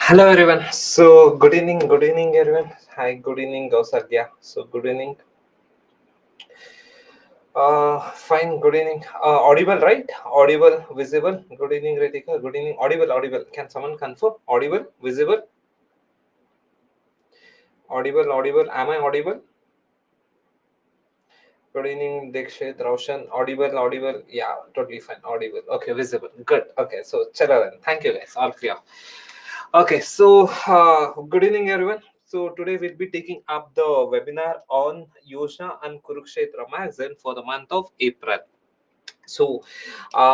Hello everyone. Good evening everyone. Hi, good evening Gausagya. Good evening. Fine, good evening. Audible, right? Audible, visible. Good evening, Ritika. Good evening. Audible. Can someone confirm? Audible, visible, audible. Am I audible? Good evening, Dikshit, Roshan. Audible. Yeah, totally fine. Audible. Okay, visible. Good. Okay, so chalo then. Thank you guys, all of you. Okay, good evening, everyone. So today we'll be taking up the webinar on Yojana and Kurukshetra magazine for the month of April.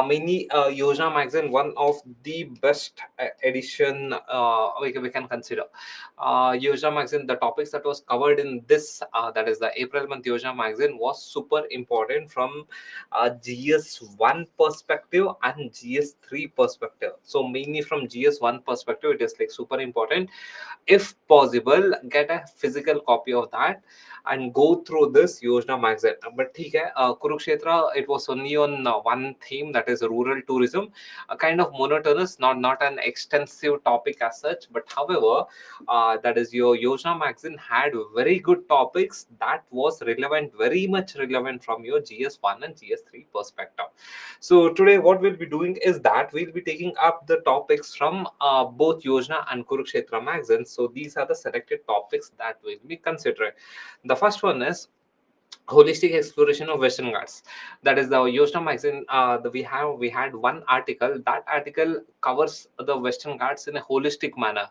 Mini Yojana magazine, one of the best edition we can consider. Yojana magazine, the topics that was covered in this, that is the April month Yojana magazine, was super important from GS1 perspective and GS3 perspective. So mainly from GS1 perspective, it is like super important. If possible, get a physical copy of that and go through this Yojana magazine. But ठीक है, Kurukshetra, it was only on one theme, that is rural tourism, a kind of monotonous, not an extensive topic as such. But however, that is your Yojana magazine had very good topics that was relevant, very much relevant from your GS1 and GS3 perspective. So today, what we'll be doing is that we'll be taking up the topics from both Yojana and Kurukshetra magazines. So these are the selected topics that we'll be considering. The first one is holistic exploration of Western Ghats. That is the Yojana magazine. We had one article. That article covers the Western Ghats in a holistic manner.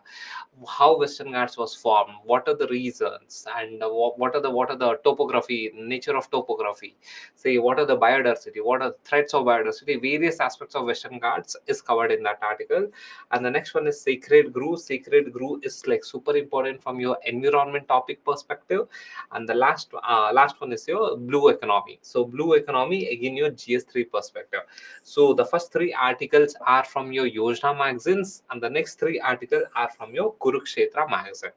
How Western Ghats was formed, what are the reasons, and what are the topography, nature of topography. Say what are the biodiversity, what are the threats of biodiversity. Various aspects of Western Ghats is covered in that article. And the next one is sacred grove. Sacred grove is like super important from your environment topic perspective. And the last one is your blue economy. So blue economy, again, your GS3 perspective. So the first three articles are from your Yojana magazines, and the next three articles are from your Kurukshetra magazine.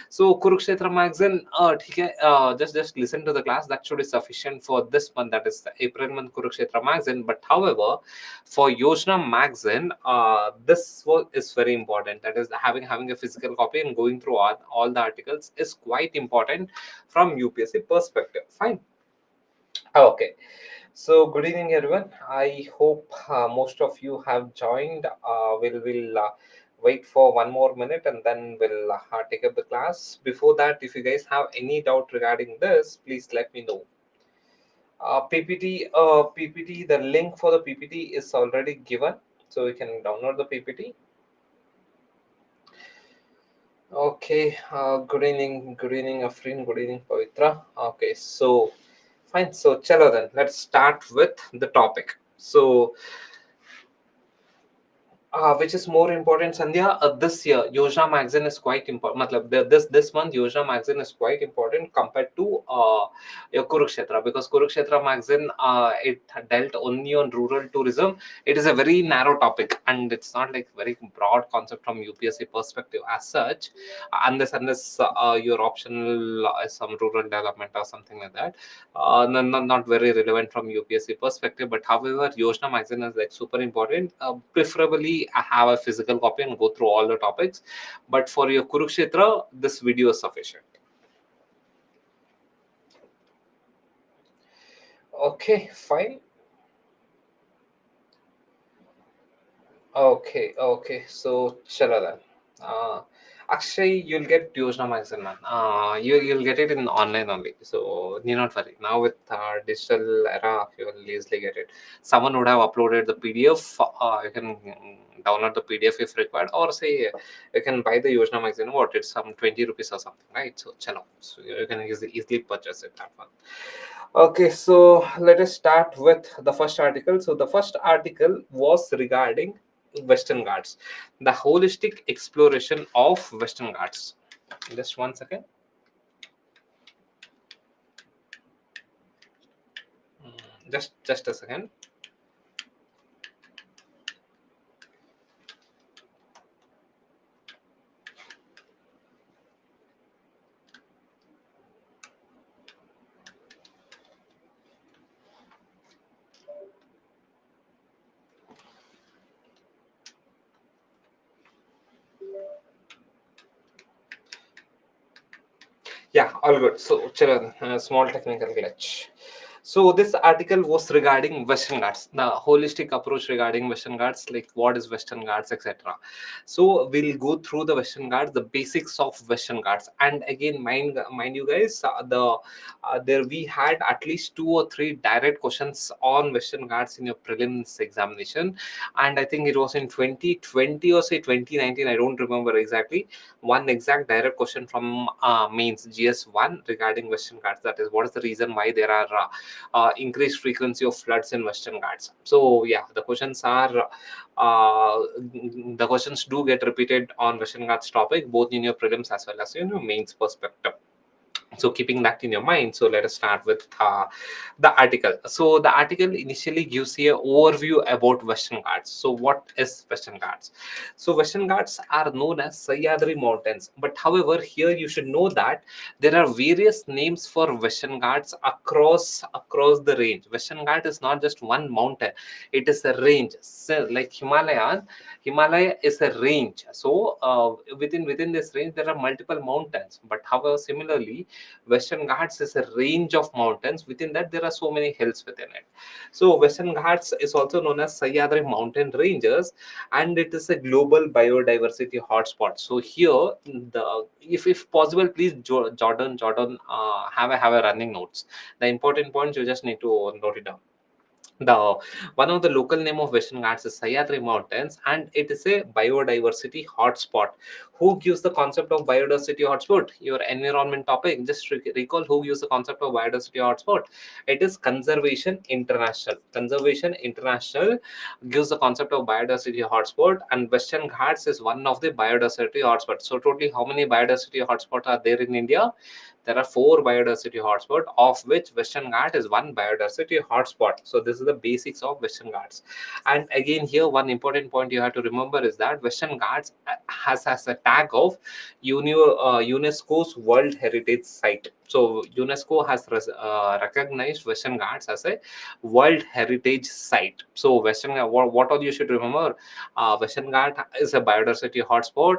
So Kurukshetra magazine, ठीक है, just listen to the class. That should be sufficient for this month, that is the April month Kurukshetra magazine. But however, for Yojana magazine, this was is very important. That is having a physical copy and going through all the articles is quite important from UPSC perspective. Fine. Okay. So good evening, everyone. I hope most of you have joined. We'll wait for one more minute and then we'll take up the class. Before that, if you guys have any doubt regarding this, please let me know. PPT. The link for the PPT is already given, so you can download the PPT. Okay. Good evening, Afrin. Good evening, Pavitra. Okay. So fine. So chalo then. Let's start with the topic. So which is more important, Sandhya? This year, Yojana magazine is quite important. This month, Yojana magazine is quite important compared to your Kurukshetra, because Kurukshetra magazine, it dealt only on rural tourism. It is a very narrow topic, and it's not like very broad concept from UPSC perspective as such, unless your optional is some rural development or something like that. Not very relevant from UPSC perspective. But however, Yojana magazine is like super important. Preferably, I have a physical copy and go through all the topics. But for your Kurukshetra, this video is sufficient. Okay, fine. Okay. So, chala then. Actually, you'll get Yojana magazine, man. You'll get it in online only. So, need not worry. Now with digital era, you will easily get it. Someone would have uploaded the PDF. You can download the PDF if required, or say you can buy the Yojana magazine. What, it's some 20 rupees or something, right? So, chalo. So you can easily purchase it. That one. Okay, so let us start with the first article. So the first article was regarding Western Ghats, the holistic exploration of Western Ghats. Just one second. Just a second. All good. So, Charan, small technical glitch. So, this article was regarding Western Ghats, the holistic approach regarding Western Ghats, like what is Western Ghats, etc. So, we'll go through the Western Ghats, the basics of Western Ghats, and again, mind you guys, there we had at least two or three direct questions on Western Ghats in your prelims examination, and I think it was in 2020 or say 2019. I don't remember exactly one exact direct question from mains GS1 regarding Western Ghats. That is, what is the reason why there are increased frequency of floods in Western Ghats? So yeah, the questions do get repeated on Western Ghats topic, both in your prelims as well as in your mains perspective. So keeping that in your mind, so let us start with the article. So the article initially gives you an overview about Western Ghats. So what is Western Ghats? So Western Ghats are known as Sahyadri Mountains, but however here you should know that there are various names for Western Ghats across the range. Western Ghat is not just one mountain, it is a range. So like Himalaya is a range. So within this range there are multiple mountains, but however similarly Western Ghats is a range of mountains. Within that, there are so many hills within it. So, Western Ghats is also known as Sahyadri Mountain Ranges, and it is a global biodiversity hotspot. So, here, if possible, please Jordan, have a running notes. The important points you just need to note it down. The one of the local name of Western Ghats is Sahyadri Mountains, and it is a biodiversity hotspot. Who gives the concept of biodiversity hotspot? Your environment topic. Just recall who gives the concept of biodiversity hotspot. It is Conservation International. Conservation International gives the concept of biodiversity hotspot, and Western Ghats is one of the biodiversity hotspots. So, totally, how many biodiversity hotspots are there in India? There are four biodiversity hotspots, of which Western Ghat is one biodiversity hotspot. So this is the basics of Western Ghats. And again, here one important point you have to remember is that Western Ghats has a tag of UNESCO's World Heritage Site. So UNESCO has recognized Western Ghats as a World Heritage Site. So what all you should remember, Western Ghat is a biodiversity hotspot.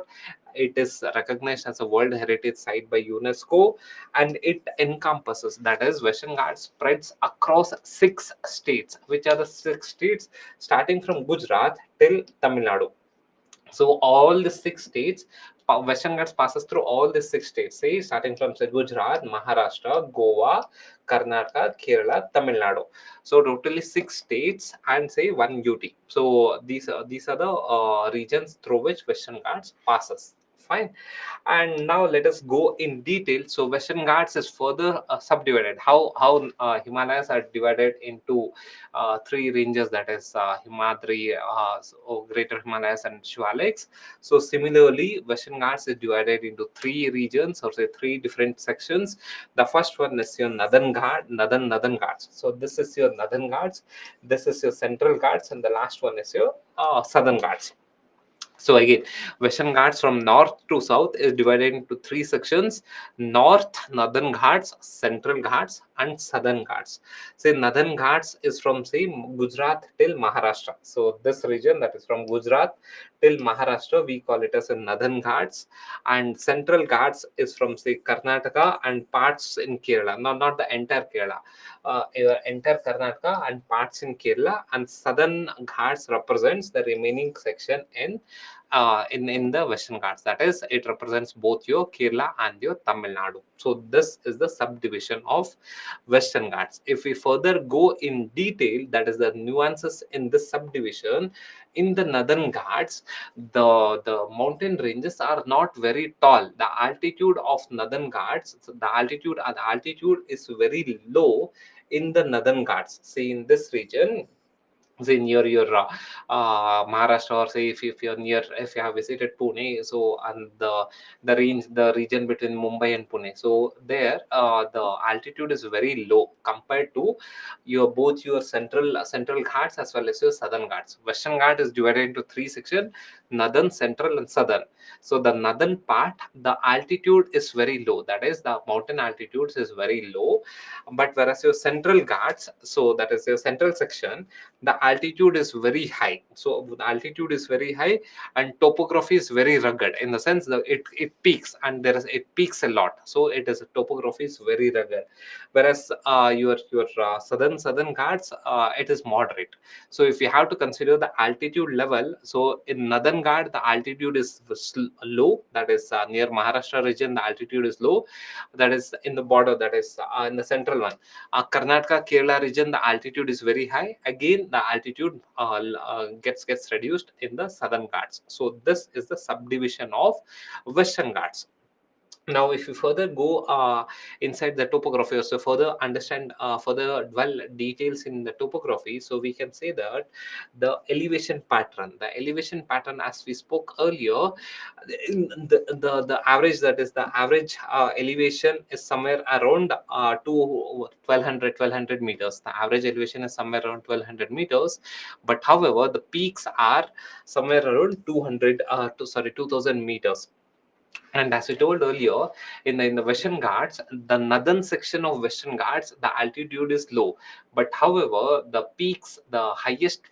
It is recognized as a World Heritage Site by UNESCO, and it encompasses, that is, Western Ghats spreads across 6 states. Which are the 6 states? Starting from Gujarat till Tamil Nadu. So all the 6 states, Western Ghats passes through all the 6 states. Say starting from say Gujarat, Maharashtra, Goa, Karnataka, Kerala, Tamil Nadu. So totally 6 states and say one UT. So these are the regions through which Western Ghats passes. Fine. And now let us go in detail. So Western Ghats is further subdivided. How Himalayas are divided into three ranges, that is Himadri, Greater Himalayas, and Shivaliks. So similarly, Western Ghats is divided into three regions, or say three different sections. The first one is your Northern Ghats. So this is your Northern Ghats, this is your Central Ghats, and the last one is your Southern Ghats. So again, Western Ghats from north to south is divided into three sections: north, Northern Ghats, Central Ghats, and Southern Ghats. Say Northern Ghats is from say Gujarat till Maharashtra. So this region, that is from Gujarat till Maharashtra, we call it as a Northern Ghats. And Central Ghats is from say Karnataka and parts in Kerala. Not the entire Kerala, entire Karnataka and parts in Kerala. And Southern Ghats represents the remaining section in the Western Ghats. That is, it represents both your Kerala and your Tamil Nadu. So this is the subdivision of Western Ghats. If we further go in detail, that is the nuances in this subdivision. In the Northern Ghats, the mountain ranges are not very tall. The altitude of Northern Ghats, so the altitude is very low in the Northern Ghats. See, in this region, say near your Maharashtra, or say if you're near, if you have visited Pune, so and the region between Mumbai and Pune, so there the altitude is very low compared to your central Ghats as well as your Southern Ghats. Western Ghat is divided into three sections: northern, central, and southern. So the northern part, the altitude is very low. That is, the mountain altitudes is very low. But whereas your central Ghats, so that is your central section, the altitude is very high. So the altitude is very high, and topography is very rugged, in the sense that it peaks, and it peaks a lot. So it is, topography is very rugged. Whereas your southern Ghats, it is moderate. So if you have to consider the altitude level, so in northern Ghat the altitude is low. That is near Maharashtra region, the altitude is low. That is in the border, that is in the central one. Karnataka, Kerala region, the altitude is very high. Again, the altitude gets reduced in the southern Ghats. So this is the subdivision of Western Ghats. Now if you further go inside the topography, or so further understand, further dwell details in the topography, so we can say that the elevation pattern, as we spoke earlier, the average, that is the average elevation is somewhere around to 1200 meters. The average elevation is somewhere around 1200 meters, but however the peaks are somewhere around 2000 meters. And as I told earlier, in the Western Ghats, the northern section of Western Ghats, the altitude is low. But however, the peaks, the highest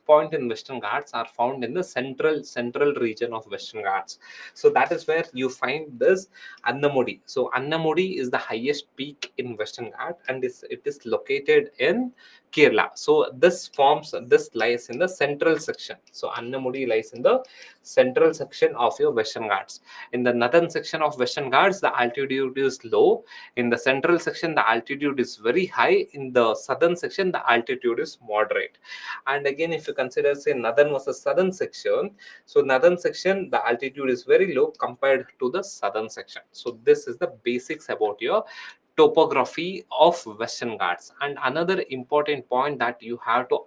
point in Western Ghats are found in the central region of Western Ghats. So that is where you find this Annamudi. So Annamudi is the highest peak in Western Ghats, and it is located in Kerala. So this lies in the central section. So Annamudi lies in the central section of your Western Ghats. In the northern section of Western Ghats, the altitude is low. In the central section, the altitude is very high. In the southern section, the altitude is moderate. And again, if you consider, say, northern versus southern section, so northern section, the altitude is very low compared to the southern section. So this is the basics about your topography of Western Ghats. And another important point that you have to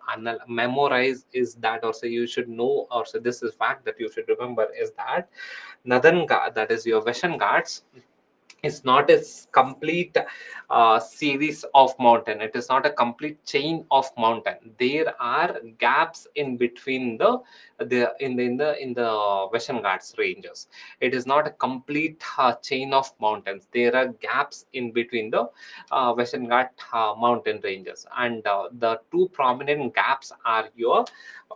memorize is that, or say you should know, or say this is fact that you should remember, is that that is your Western Ghats, is not a complete series of mountain. It is not a complete chain of mountain. There are gaps in between the Western Ghats ranges. It is not a complete chain of mountains. There are gaps in between the Western Ghat mountain ranges, and the two prominent gaps are your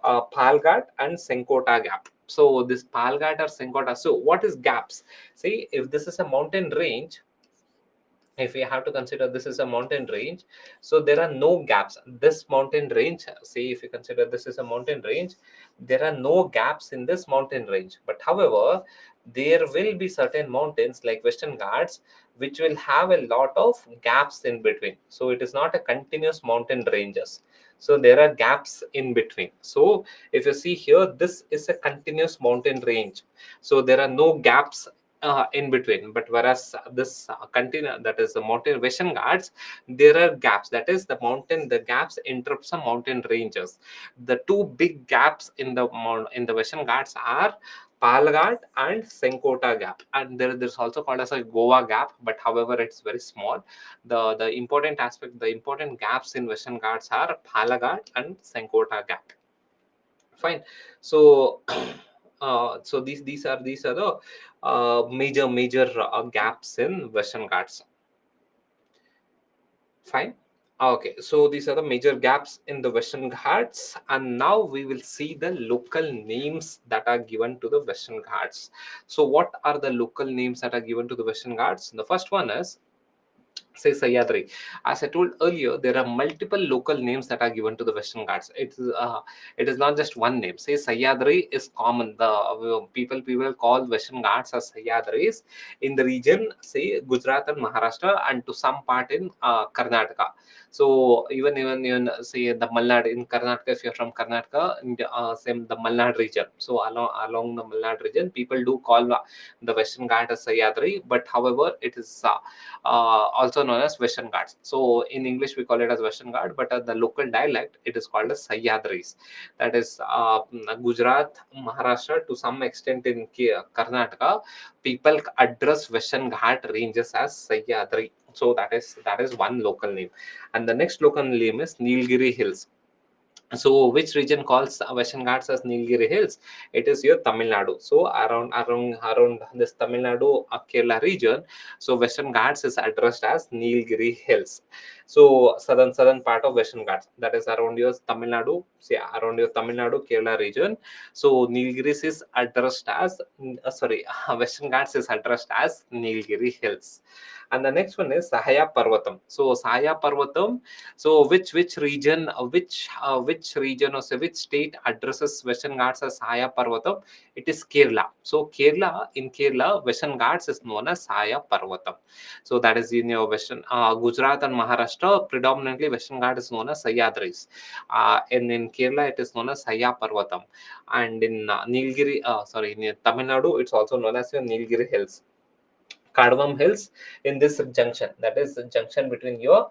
Palghat and Senkota gap. So this Palghat or Senkota. So what is gaps? See, if this is a mountain range, if we have to consider this is a mountain range, so there are no gaps. This mountain range, say if you consider this is a mountain range, there are no gaps in this mountain range. But however, there will be certain mountains like Western Ghats which will have a lot of gaps in between. So it is not a continuous mountain ranges. So there are gaps in between. So if you see here, this is a continuous mountain range. So there are no gaps in between. But whereas this continue, that is the mountain Western Ghats, there are gaps. That is the gaps interrupt some mountain ranges. The two big gaps in the Western Ghats are Palghat and Senkota gap, and there's also called as a Goa gap, but however it's very small. The important gaps in Western Ghats are Palghat and Senkota gap. Fine. So so these are the major gaps in Western Ghats. Fine. Okay, so these are the major gaps in the Western Ghats, and now we will see the local names that are given to the Western Ghats. So what are the local names that are given to the Western Ghats? The first one is, say, Sahyadri. As I told earlier, there are multiple local names that are given to the Western Ghats. It is not just one name. Say Sahyadri is common. The people call Western Ghats as Sahyadris in the region, say Gujarat and Maharashtra, and to some part in Karnataka. So even say the Malnad in Karnataka, if you're from Karnataka, in same the Malnad region. So along the Malnad region, people do call the Western Ghat as Sahyadri, but however, it is also known as Western Ghats. So in English we call it as Western Ghat, but the local dialect it is called as Sahyadris. That is Gujarat, Maharashtra, to some extent in Karnataka, people address Western Ghat ranges as Sahyadri. So that is one local name, and the next local name is Nilgiri Hills. So which region calls Western Ghats as Nilgiri Hills? It is your Tamil Nadu. So around this Tamil Nadu Kerala region, so Western Ghats is addressed as Nilgiri Hills. So southern part of Western Ghats, that is around your Tamil Nadu, see around your Tamil Nadu Kerala region. So Nilgiris is addressed as Western Ghats is addressed as Nilgiri Hills. And the next one is Sahaya Parvatam. So Sahaya Parvatam, so which region or say which state addresses Western Ghats as Saya Parvatam? It is Kerala. So in Kerala, Western Ghats is known as Saya Parvatam. So that is in your Western Gujarat and Maharashtra. Predominantly, Western Ghats is known as Sahyadris. And in Kerala, it is known as Saya Parvatam. And in in Tamil Nadu, it's also known as your Nilgiri Hills. Cardamom Hills in this junction, that is the junction between your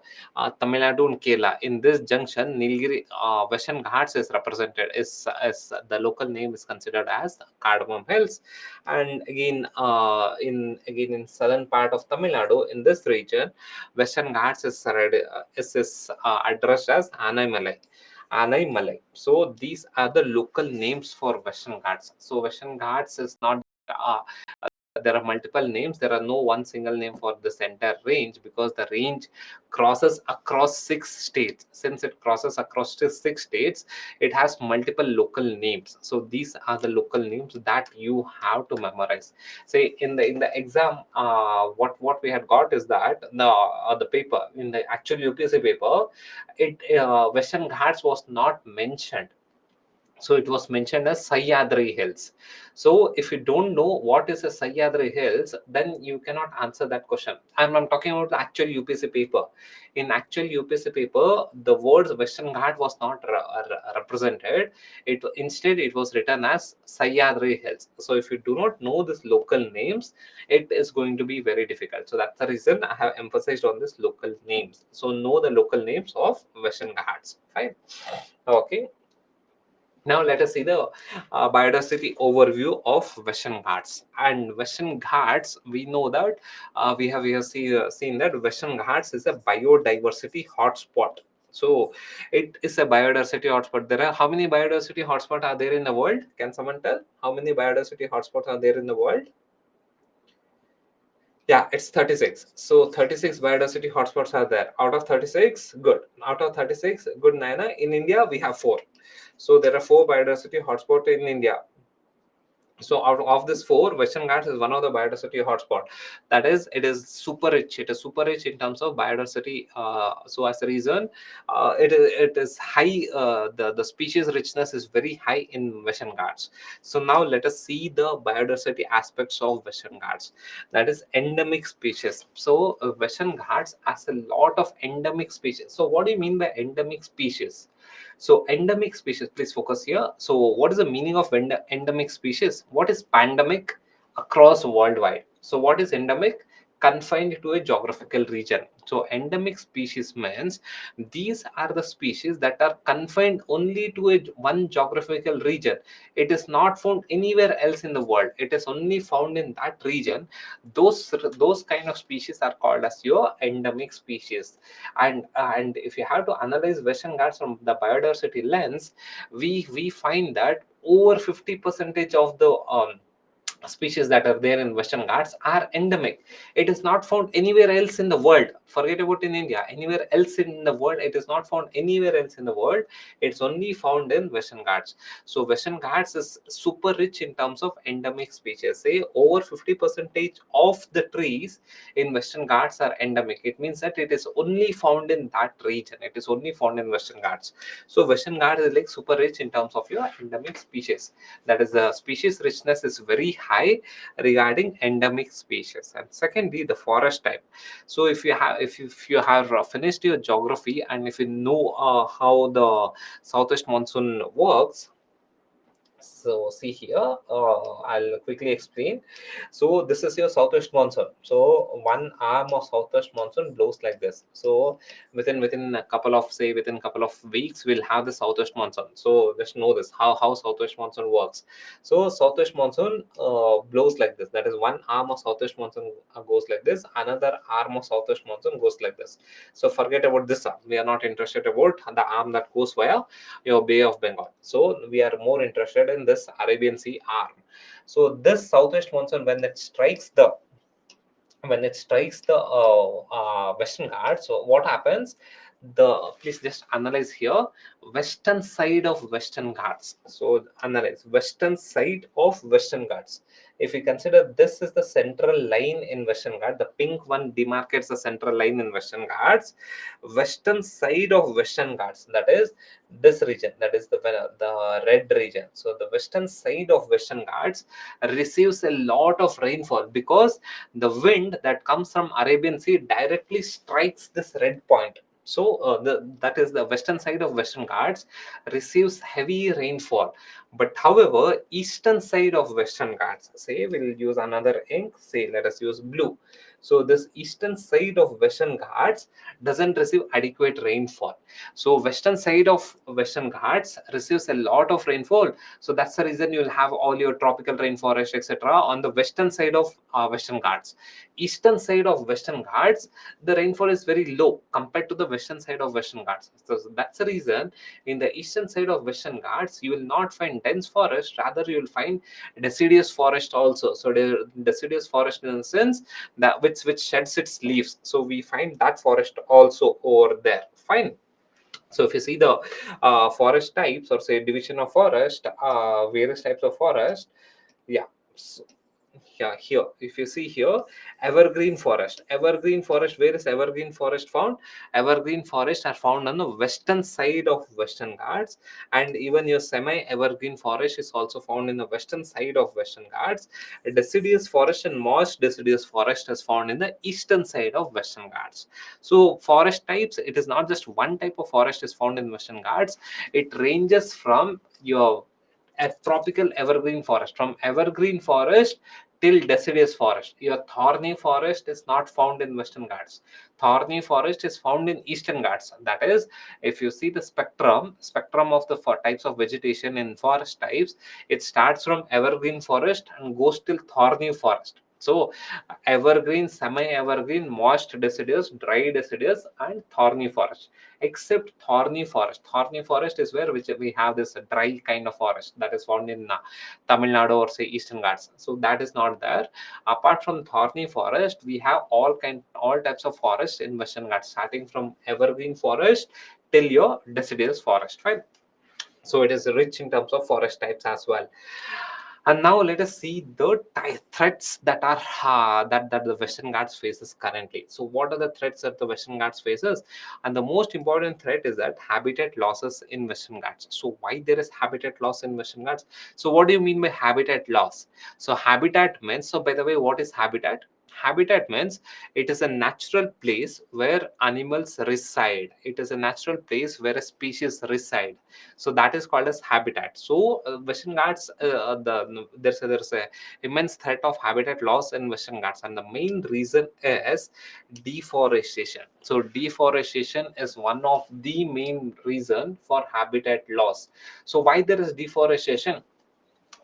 Tamil Nadu and Kerala. In this junction, Nilgiri Western Ghats is represented, is as the local name is considered as Cardamom Hills. And again in southern part of Tamil Nadu, in this region, Western Ghats is addressed as Anaimalai. Anaimalai. So these are the local names for Western Ghats. So Western Ghats is not there are multiple names. There are no one single name for this entire range, because the range crosses across 6 states. Since it crosses across 6 states, it has multiple local names. So these are the local names that you have to memorize. Say in the exam, what we had got is that the paper in the actual UPSC paper, it Western Ghats was not mentioned. So it was mentioned as Sahyadri Hills. So if you don't know what is a Sahyadri Hills, then you cannot answer that question. I'm talking about the actual UPSC paper. In actual UPSC paper, the words Western Ghat was not represented. Instead it was written as Sahyadri Hills. So if you do not know these local names, it is going to be very difficult. So that's the reason I have emphasized on this local names. So know the local names of Western Ghats. Fine. Okay. Now let us see the biodiversity overview of Western Ghats. And Western Ghats, we know that we have seen that Western Ghats is a biodiversity hotspot. So it is a biodiversity hotspot. There are how many biodiversity hotspots are there in the world? Can someone tell how many biodiversity hotspots are there in the world? Yeah, it's 36. So 36 biodiversity hotspots are there. Out of 36, good. Out of 36, good, Naina. In India, we have 4. So there are 4 biodiversity hotspots in India. So out of this 4, Western Ghats is one of the biodiversity hotspot. That is, it is super rich. It is super rich in terms of biodiversity. So as a reason, it is high. The species richness is very high in Western Ghats. So now let us see the biodiversity aspects of Western Ghats. That is endemic species. So Western Ghats has a lot of endemic species. So what do you mean by endemic species? So endemic species, please focus here. So what is the meaning of endemic species? What is pandemic? Across worldwide. So what is endemic? Confined to a geographical region. So endemic species means these are the species that are confined only to one geographical region. It is not found anywhere else in the world. It is only found in that region. Those kind of species are called as your endemic species. And if you have to analyze Western Ghats from the biodiversity lens, we find that over 50 percentage of the species that are there in Western Ghats are endemic. It is not found anywhere else in the world. Forget about in India. Anywhere else in the world, it is not found anywhere else in the world. It's only found in Western Ghats. So Western Ghats is super rich in terms of endemic species. Say over 50 percentage of the trees in Western Ghats are endemic. It means that it is only found in that region. It is only found in Western Ghats. So Western Ghats is like super rich in terms of your endemic species. That is, the species richness is very high regarding endemic species. And secondly, the forest type. So if you have finished your geography, and if you know how the southwest monsoon works, So see here, I'll quickly explain. So this is your southwest monsoon. So one arm of southwest monsoon blows like this. So within a couple of, say, within a couple of weeks, we'll have the southwest monsoon. So just know this, how southwest monsoon works. So southwest monsoon blows like this. That is, one arm of southwest monsoon goes like this. Another arm of southwest monsoon goes like this. So forget about this arm. We are not interested about the arm that goes via your Bay of Bengal. So we are more interested in this Arabian Sea arm. So this southwest monsoon, when it strikes the Western Ghats, so what happens? Please just analyze here, western side of Western Ghats. So analyze western side of Western Ghats. If we consider this is the central line in Western Ghats, the pink one demarcates the central line in Western Ghats. Western side of Western Ghats, that is this region, that is the red region. So the western side of Western Ghats receives a lot of rainfall because the wind that comes from Arabian Sea directly strikes this red point. So that is the western side of Western Ghats receives heavy rainfall. But however, eastern side of Western Ghats, say we'll use another ink, say let us use blue. So this eastern side of Western Ghats doesn't receive adequate rainfall. So western side of Western Ghats receives a lot of rainfall. So that's the reason you'll have all your tropical rainforest, etc., on the western side of Western Ghats. Eastern side of Western Ghats, the rainfall is very low compared to the western side of Western Ghats. So that's the reason in the eastern side of Western Ghats, you will not find dense forest, rather you will find deciduous forest also. So the deciduous forest in the sense that which sheds its leaves. So we find that forest also over there. Fine. So if you see the forest types, or say division of forest, various types of forest, yeah. So, yeah, here if you see here, evergreen forest, where is evergreen forest found? Evergreen forests are found on the western side of Western Ghats, and even your semi evergreen forest is also found in the western side of Western Ghats. A deciduous forest and moist deciduous forest is found in the eastern side of Western Ghats. So forest types, it is not just one type of forest is found in Western Ghats. It ranges from your a tropical evergreen forest, from evergreen forest till deciduous forest. Your thorny forest is not found in Western Ghats. Thorny forest is found in Eastern Ghats. That is, if you see the spectrum of the types of vegetation in forest types, it starts from evergreen forest and goes till thorny forest. So evergreen, semi-evergreen, moist deciduous, dry deciduous, and thorny forest. Except thorny forest. Thorny forest is where which we have this dry kind of forest that is found in Tamil Nadu or say Eastern Ghats. So that is not there. Apart from thorny forest, we have all types of forest in Western Ghats, starting from evergreen forest till your deciduous forest. Right. So it is rich in terms of forest types as well. And now let us see the threats that are that the Western Ghats faces currently. So what are the threats that the Western Ghats faces? And the most important threat is that habitat losses in Western Ghats. So why there is habitat loss in Western Ghats? So what do you mean by habitat loss? So habitat means, so by the way, what is habitat? Habitat means it is a natural place where animals reside. It is a natural place where a species reside. So that is called as habitat. So Western Ghats, there's a immense threat of habitat loss in Western Ghats, and the main reason is deforestation. So deforestation is one of the main reason for habitat loss. So why there is deforestation?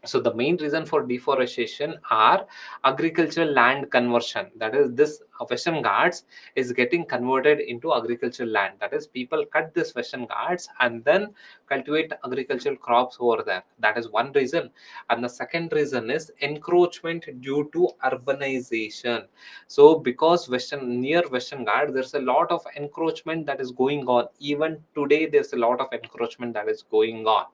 So the main reason for deforestation are agricultural land conversion. That is, this Western Ghats is getting converted into agricultural land. That is, people cut this Western Ghats and then cultivate agricultural crops over there. That is one reason. And the second reason is encroachment due to urbanization. So because near Western Ghats, there's a lot of encroachment that is going on. Even today there's a lot of encroachment that is going on.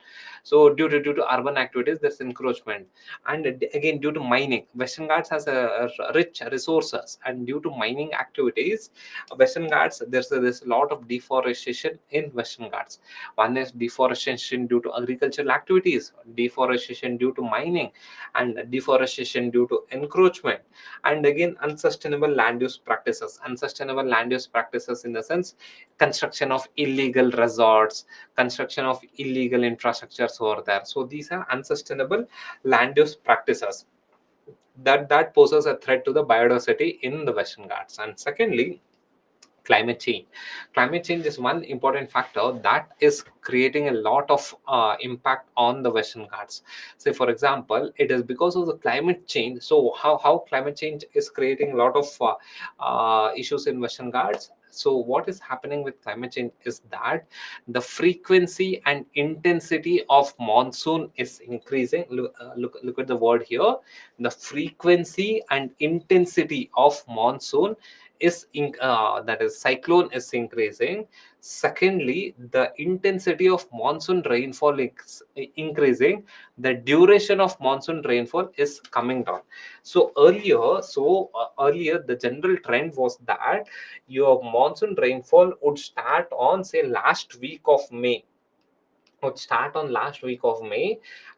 So due to urban activities, there's encroachment. And again, due to mining, Western Ghats has a rich resources, and due to mining activities, Western Ghats, there's a lot of deforestation in Western Ghats. One is deforestation due to agricultural activities, deforestation due to mining, and deforestation due to encroachment, and again unsustainable land use practices. Unsustainable land use practices in the sense construction of illegal resorts, construction of illegal infrastructures over there. So these are unsustainable land use practices that poses a threat to the biodiversity in the Western Ghats. And secondly, climate change. Climate change is one important factor that is creating a lot of impact on the Western Ghats. Say for example, it is because of the climate change. So how climate change is creating a lot of issues in Western Ghats. So what is happening with climate change is that the frequency and intensity of monsoon is increasing. Look at the word here. The frequency and intensity of monsoon that is cyclone is increasing. Secondly, the intensity of monsoon rainfall is increasing. The duration of monsoon rainfall is coming down. Earlier the general trend was that your monsoon rainfall would start on, say, last week of May,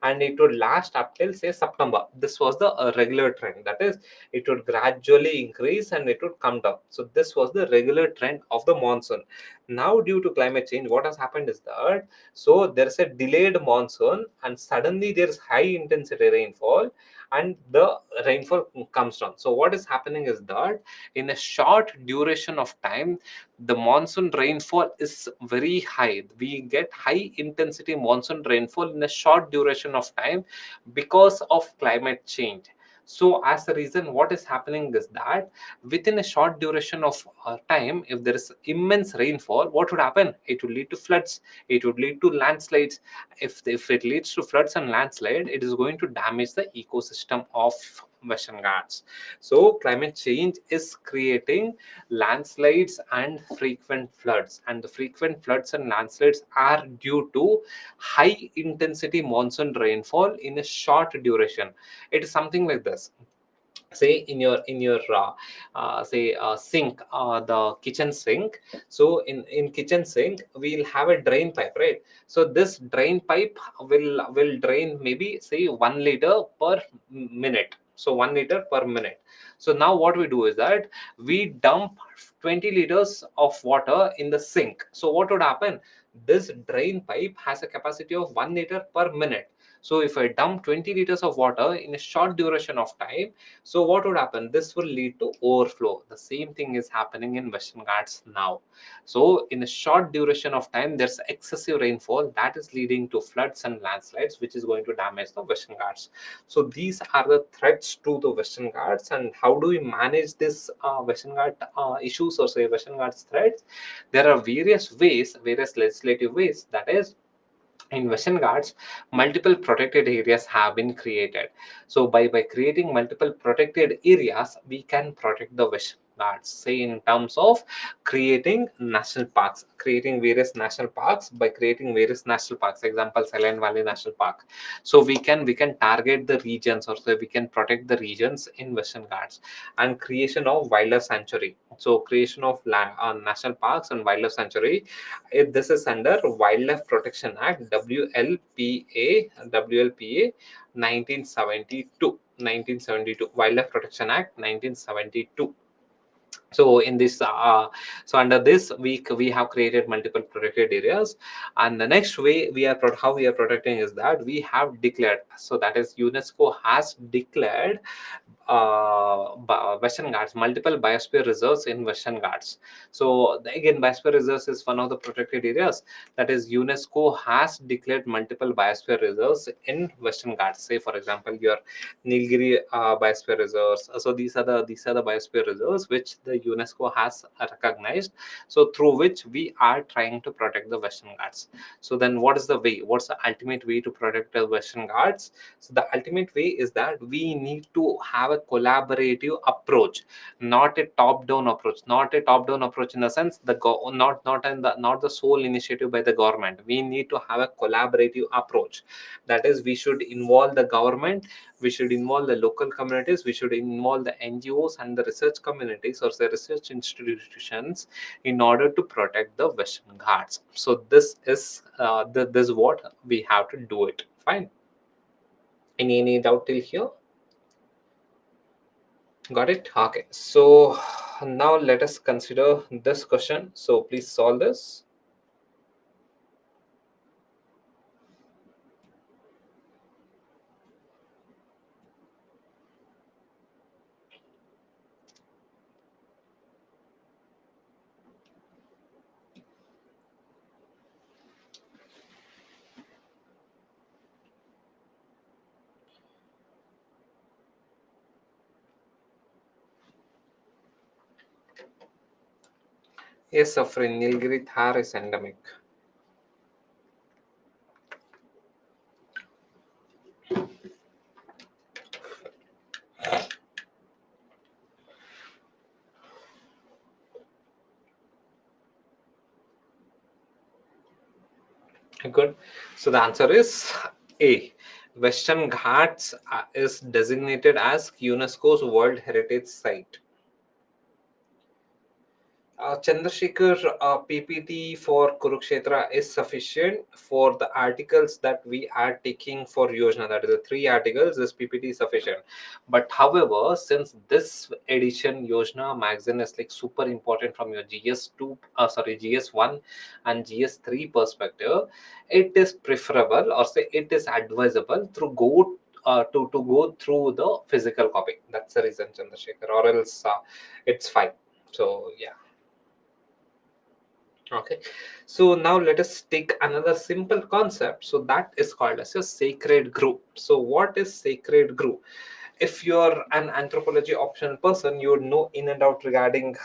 and it would last up till, say, September. This was the regular trend. That is, it would gradually increase and it would come down. So this was the regular trend of the monsoon. Now, due to climate change, what has happened is that there's a delayed monsoon, and suddenly there's high intensity rainfall, and the rainfall comes down. So what is happening is that in a short duration of time, the monsoon rainfall is very high. We get high intensity monsoon rainfall in a short duration of time because of climate change. So as a reason, what is happening is that within a short duration of time, if there is immense rainfall, what would happen? It would lead to floods, it would lead to landslides. If it leads to floods and landslide, it is going to damage the ecosystem of Western Ghats. So climate change is creating landslides and frequent floods, and the frequent floods and landslides are due to high intensity monsoon rainfall in a short duration. It is something like this. Say in your sink, the kitchen sink. So in kitchen sink, we'll have a drain pipe, right? So this drain pipe will drain, maybe say 1 liter per minute. So 1 liter per minute. So now what we do is that we dump 20 liters of water in the sink. So what would happen? This drain pipe has a capacity of 1 liter per minute. So if I dump 20 liters of water in a short duration of time, so what would happen? This will lead to overflow. The same thing is happening in Western Ghats now. So in a short duration of time, there's excessive rainfall that is leading to floods and landslides, which is going to damage the Western Ghats. So these are the threats to the Western Ghats. And how do we manage this Western Ghats issues, or say Western Ghats threats? There are various ways, various legislative ways. That is, in Western Ghats, multiple protected areas have been created. So by creating multiple protected areas, we can protect the Western Ghats. Say in terms of creating national parks, creating various national parks. By creating various national parks, example Silent Valley National Park. So we can target the regions, or so we can protect the regions in Western Ghats. And creation of wildlife sanctuary. So creation of national parks and wildlife sanctuary, this is under Wildlife Protection Act, WLPA 1972. Wildlife Protection Act 1972. So in this so under this, we have created multiple protected areas. And the next way how we are protecting is that we have declared, so that is UNESCO has declared Western Ghats, multiple biosphere reserves in Western Ghats. So again, biosphere reserves is one of the protected areas. That is, UNESCO has declared multiple biosphere reserves in Western Ghats. Say for example, your Nilgiri biosphere reserves. So these are the biosphere reserves which the UNESCO has recognized. So through which we are trying to protect the Western Ghats. So then, what is the way? What's the ultimate way to protect the Western Ghats? So the ultimate way is that we need to have a collaborative approach, not a top down approach. Not a top down approach in the sense not the sole initiative by the government. We need to have a collaborative approach. That is, we should involve the government, we should involve the local communities, we should involve the NGOs and the research communities or the research institutions in order to protect the Western Ghats. So this is this is what we have to do it. Fine. Any doubt till here? Got it? Okay. So now let us consider this question. So please solve this. Yes, Afrin, Nilgiri Thar is endemic. Good. So the answer is A. Western Ghats is designated as UNESCO's World Heritage Site. Chandrasekhar, PPT for Kurukshetra is sufficient for the articles that we are taking for Yojana. That is the 3 articles. This PPT is sufficient. But however, since this edition Yojana magazine is like super important from your GS1 and GS3 perspective, it is preferable or say it is advisable to go through the physical copy. That's the reason, Chandrasekhar, or else it's fine. So yeah. Okay, so now let us take another simple concept. So that is called as a sacred group. So what is sacred group? If you're an anthropology optional person, you would know in and out regarding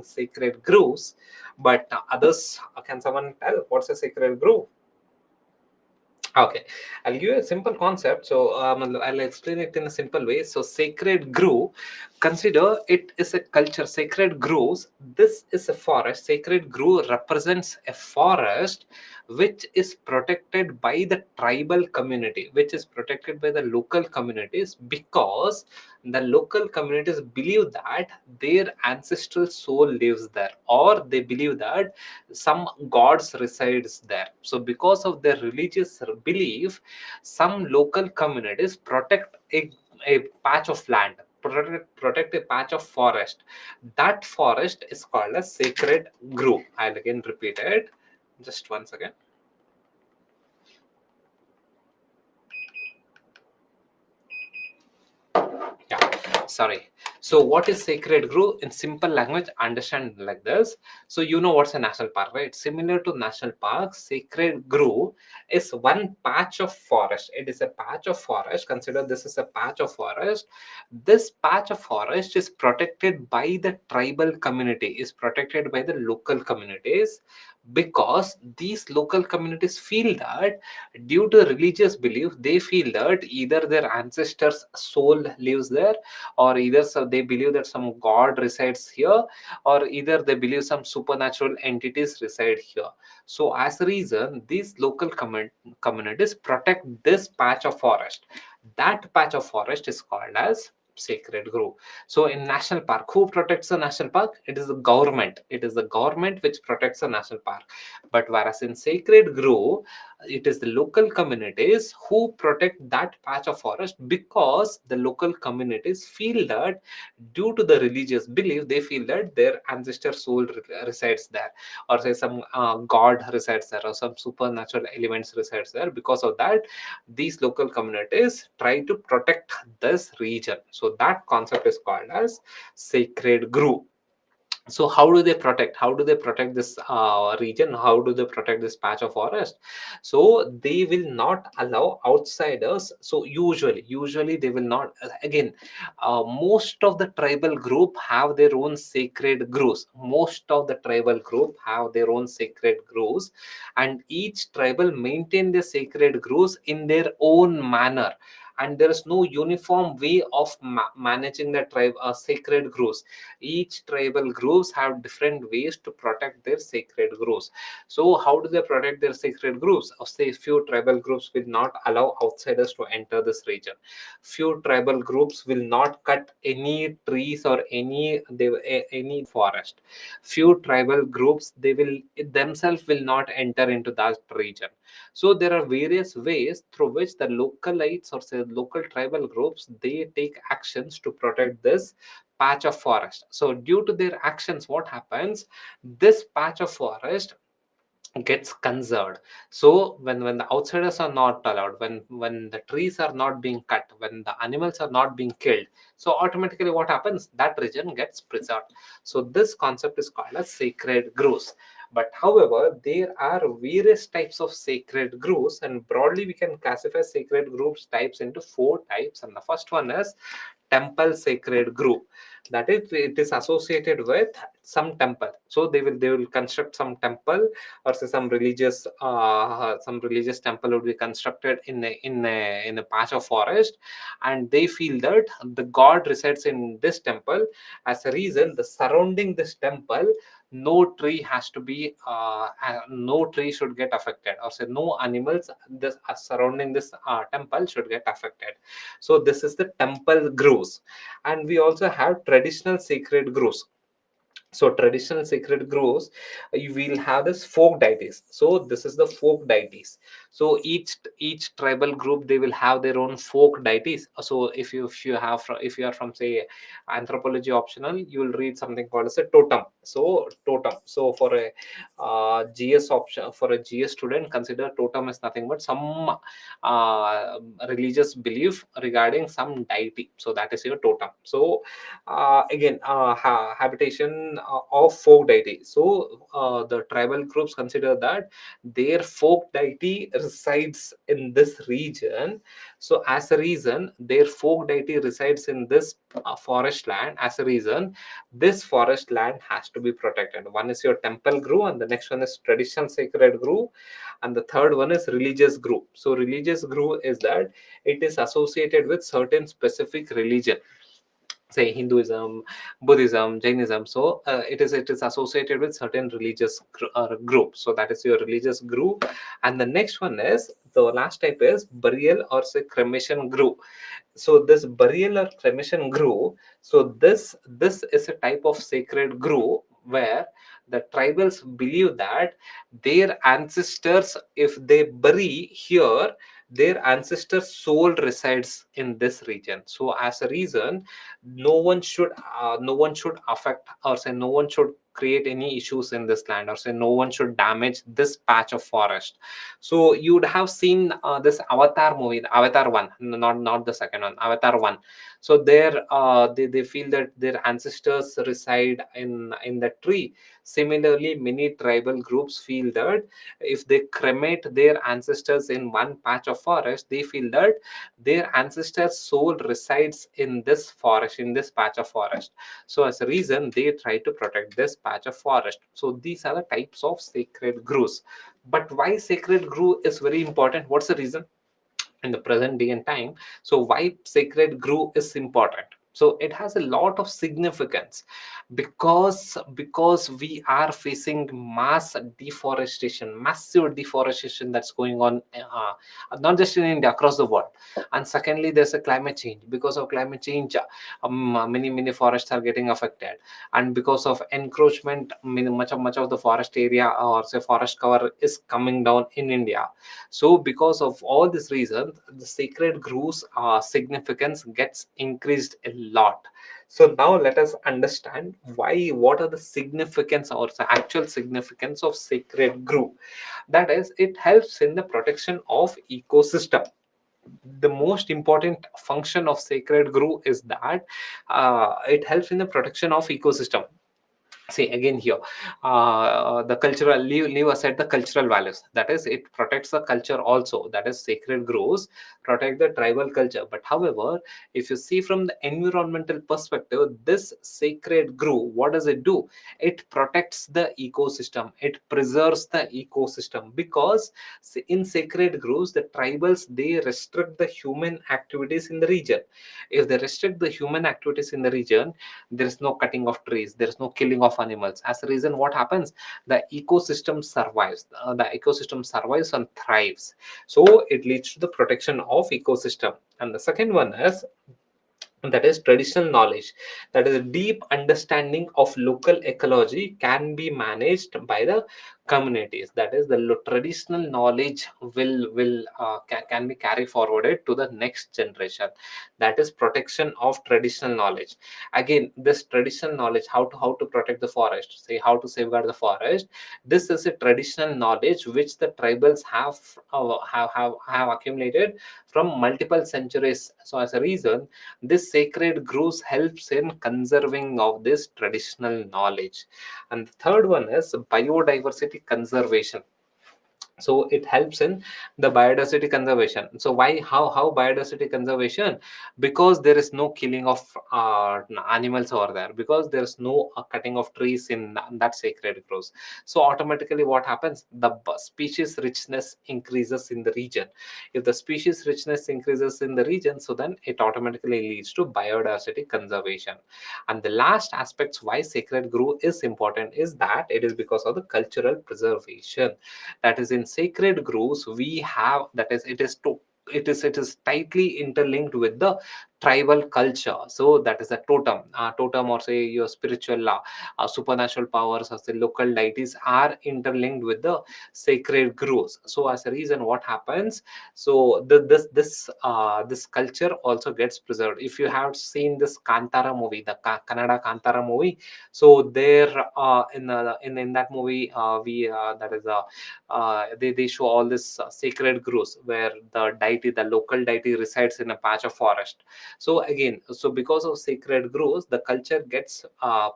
sacred grooves. But others, can someone tell what's a sacred groove? Okay, I'll give you a simple concept. So I'll explain it in a simple way. So sacred grove, consider it is a culture. Sacred groves. This is a forest. Sacred grove represents a forest which is protected by the tribal community, which is protected by the local communities, because the local communities believe that their ancestral soul lives there, or they believe that some gods resides there. So because of their religious belief, some local communities protect a patch of land, protect a patch of forest. That forest is called a sacred grove. I'll again repeat it just once again. Yeah, sorry. So what is sacred grove? In simple language, understand like this. So you know what's a national park, right? Similar to national parks, sacred grove is one patch of forest. It is a patch of forest. Consider this is a patch of forest. This patch of forest is protected by the tribal community, is protected by the local communities, because these local communities feel that due to religious belief, they feel that either their ancestors soul lives there, or either they believe that some god resides here, or either they believe some supernatural entities reside here. So as a reason, these local communities protect this patch of forest. That patch of forest is called as sacred grove. So in national park, who protects the national park? It is the government. It is the government which protects the national park. But whereas in sacred grove, it is the local communities who protect that patch of forest, because the local communities feel that due to the religious belief, they feel that their ancestor soul resides there, or say some god resides there, or some supernatural elements resides there. Because of that, these local communities try to protect this region. So that concept is called as sacred grove. So how do they protect this region? How do they protect this patch of forest? So they will not allow outsiders. So usually they will not, again, most of the tribal group have their own sacred groves. Most of the tribal group have their own sacred groves, and each tribal maintain their sacred groves in their own manner. and there is no uniform way of managing the tribe sacred groves. Each tribal groups have different ways to protect their sacred groves. So how do they protect their sacred groves? Say few tribal groups will not allow outsiders to enter this region. Few tribal groups will not cut any trees or any forest. Few tribal groups, they will themselves will not enter into that region. So there are various ways through which the localites or say local tribal groups, they take actions to protect this patch of forest. So due to their actions, what happens, this patch of forest gets conserved. So when the outsiders are not allowed, when the trees are not being cut, when the animals are not being killed, so automatically what happens, that region gets preserved. So this concept is called as sacred groves. But however, there are various types of sacred groves, and broadly we can classify sacred groves types into four types. And the first one is temple sacred grove. That is, it is associated with some temple. So they will construct some temple, or say some religious temple would be constructed in a patch of forest, and they feel that the god resides in this temple. As a reason, the surrounding this temple, no tree should get affected, or say no animals this surrounding this temple should get affected. So this is the temple groves. And we also have traditional sacred groves. So traditional sacred groves, you will have this folk deities. So this is the folk deities. So each tribal group, they will have their own folk deities. So if you are from say anthropology optional, you will read something called as a totem. So totem, so for a gs option, for a gs student, consider totem is nothing but some religious belief regarding some deity. So that is your totem. So again, habitation of folk deity. So the tribal groups consider that their folk deity resides in this region. So as a reason, their folk deity resides in this forest land. As a reason, this forest land has to be protected. One is your temple grove, and the next one is traditional sacred grove, and the third one is religious grove. So religious grove is that it is associated with certain specific religion, say Hinduism, Buddhism, Jainism. So it is associated with certain religious group. So that is your religious group. And the next one is, the last type is burial or say cremation group. So this burial or cremation grove, so this is a type of sacred grove where the tribals believe that their ancestors, if they bury here, their ancestors soul resides in this region. So as a reason, no one should affect, or say no one should create any issues in this land, or say no one should damage this patch of forest. So you would have seen this Avatar movie, Avatar 1, not the second one, Avatar 1. So there they feel that their ancestors reside in the tree. Similarly, many tribal groups feel that if they cremate their ancestors in one patch of forest, they feel that their ancestors soul resides in this forest, in this patch of forest. So as a reason, they try to protect this patch of forest. So these are the types of sacred groves. But why sacred grove is very important? What's the reason in the present day and time? So why sacred grove is important? So it has a lot of significance, because we are facing mass deforestation, massive deforestation that's going on, not just in India, across the world. And secondly, there's a climate change. Because of climate change, many forests are getting affected. And because of encroachment, much of the forest area, or say forest cover, is coming down in India. So because of all these reasons, the sacred groves significance gets increased a lot. So now let us understand what are the significance, or the actual significance of sacred grove. That is, it helps in the protection of ecosystem. The most important function of sacred grove is that it helps in the protection of ecosystem. See again here, the cultural, leave aside the cultural values, that is it protects the culture also, that is sacred groves protect the tribal culture. But however, if you see from the environmental perspective, this sacred grove, what does it do? It protects the ecosystem, it preserves the ecosystem, because in sacred groves the tribals, they restrict the human activities in the region. If they restrict the human activities in the region, there is no cutting of trees, there is no killing of animals. As a reason, what happens? The ecosystem survives, the ecosystem survives and thrives. So it leads to the protection of ecosystem. And the second one is, that is traditional knowledge, that is a deep understanding of local ecology can be managed by the communities. That is the traditional knowledge can be carried forwarded to the next generation. That is protection of traditional knowledge. Again, this traditional knowledge, how to protect the forest, say how to safeguard the forest, this is a traditional knowledge which the tribals have accumulated from multiple centuries. So as a reason, this sacred groves helps in conserving of this traditional knowledge. And the third one is biodiversity conservation. So it helps in the biodiversity conservation. So why, how biodiversity conservation? Because there is no killing of animals over there, because there is no cutting of trees in that sacred groves. So automatically what happens? The species richness increases in the region. If the species richness increases in the region, so then it automatically leads to biodiversity conservation. And the last aspects why sacred grove is important is that it is because of the cultural preservation. That is, in sacred groves we have, that is it is tightly interlinked with the tribal culture. So that is a totem, or say your spiritual supernatural powers, or the local deities are interlinked with the sacred groves. So as a reason, what happens? So this culture also gets preserved. If you have seen this Kantara movie, the Kannada Kantara movie, so there in that movie, we that is they show all this sacred groves where the local deity resides in a patch of forest. So again, so because of sacred groves, the culture gets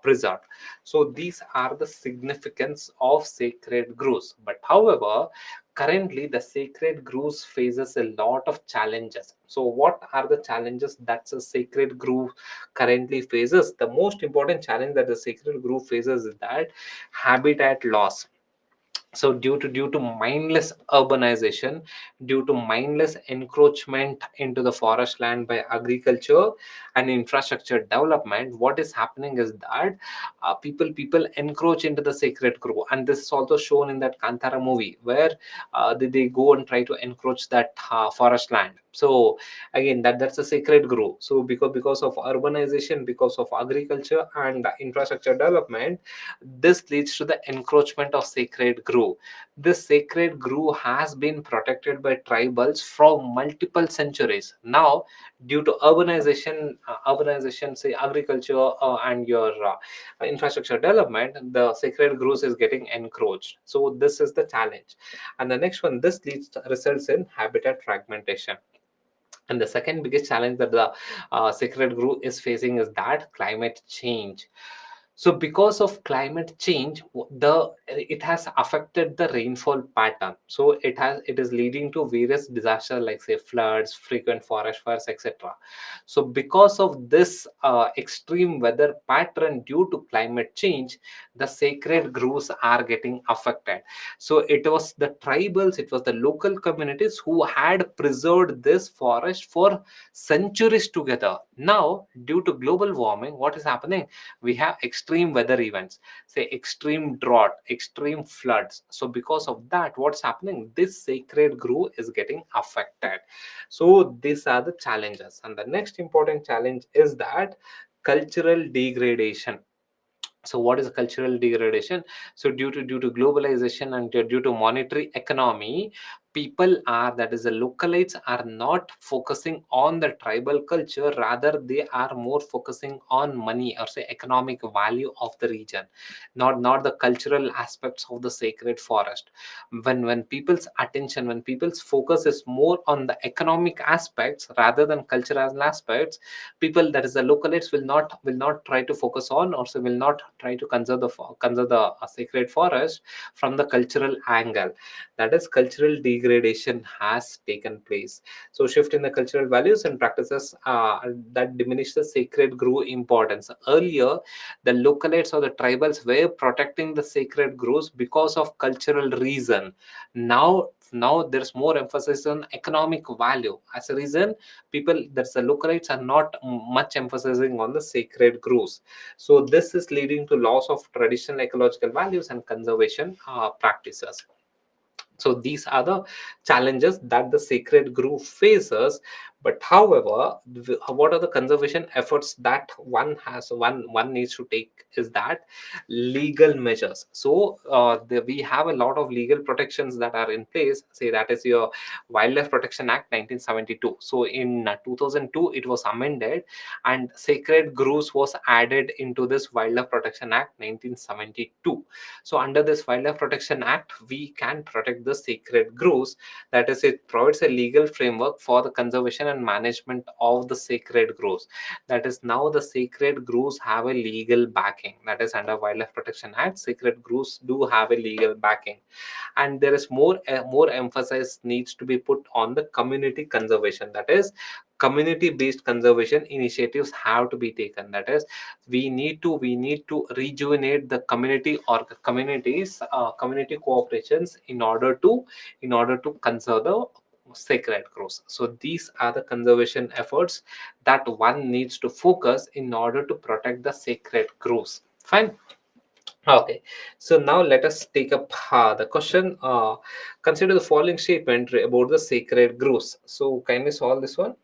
preserved. So these are the significance of sacred groves. But however, currently the sacred groves faces a lot of challenges. So what are the challenges that a sacred grove currently faces? The most important challenge that the sacred grove faces is that habitat loss. So due to mindless urbanization, due to mindless encroachment into the forest land by agriculture and infrastructure development, what is happening is that people encroach into the sacred grove. And this is also shown in that Kantara movie, where they go and try to encroach that forest land. So again, that's a sacred grove. So because of urbanization, because of agriculture and infrastructure development, this leads to the encroachment of sacred grove. This sacred grove has been protected by tribals from multiple centuries. Now, due to urbanization, say agriculture and your infrastructure development, the sacred groves is getting encroached. So this is the challenge. And the next one, this results in habitat fragmentation. And the second biggest challenge that the sacred grove is facing is that climate change. So because of climate change, the it has affected the rainfall pattern. So it is leading to various disasters like say floods, frequent forest fires, etc. So because of this extreme weather pattern due to climate change, the sacred groves are getting affected. So it was the tribals, it was the local communities who had preserved this forest for centuries together. Now, due to global warming, what is happening? We have extreme weather events, say extreme drought, extreme floods. So because of that, what's happening? This sacred grove is getting affected. So these are the challenges. And the next important challenge is that cultural degradation. So what is cultural degradation? So due to globalization and due to monetary economy, people are, that is the localites, are not focusing on the tribal culture, rather they are more focusing on money, or say economic value of the region, not the cultural aspects of the sacred forest. When people's attention, when people's focus is more on the economic aspects rather than cultural aspects, people, that is the localites, will not try to focus on, or so will not try to conserve the sacred forest from the cultural angle. That is, cultural degradation has taken place. So shift in the cultural values and practices that diminish the sacred grove importance. Earlier, the localites or the tribals were protecting the sacred groves because of cultural reason. Now there's more emphasis on economic value. As a reason, people, that's the localites, are not much emphasizing on the sacred groves. So this is leading to loss of traditional ecological values and conservation practices. So these are the challenges that the sacred grove faces. But however, what are the conservation efforts that one needs to take is that legal measures. So we have a lot of legal protections that are in place. Say that is your Wildlife Protection Act 1972. So in 2002 it was amended, and sacred groves was added into this Wildlife Protection Act 1972. So under this Wildlife Protection Act, we can protect the sacred groves. That is, it provides a legal framework for the conservation and management of the sacred groves. That is, now the sacred groves have a legal backing. That is, under Wildlife Protection Act, sacred groves do have a legal backing. And there is more emphasis needs to be put on the community conservation. That is, community based conservation initiatives have to be taken. That is, we need to rejuvenate the community or communities, community cooperations, in order to conserve the sacred groves. So these are the conservation efforts that one needs to focus in order to protect the sacred groves. Fine. Okay, so now let us take up the question. Consider the following statement about the sacred groves. So kindly solve this one.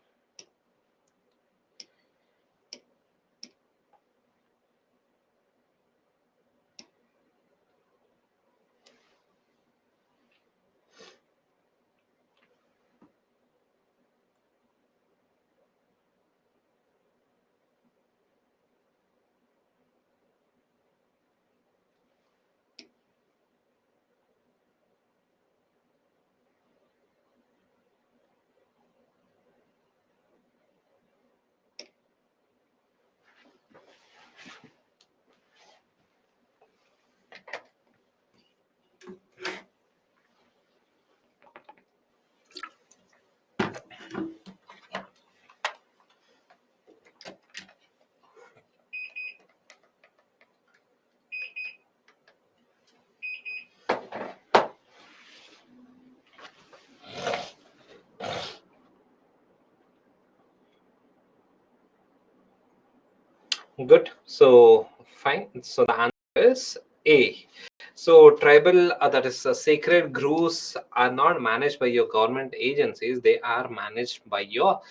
Good. So fine. So the answer is A. So tribal, that is sacred groves, are not managed by your government agencies. They are managed by your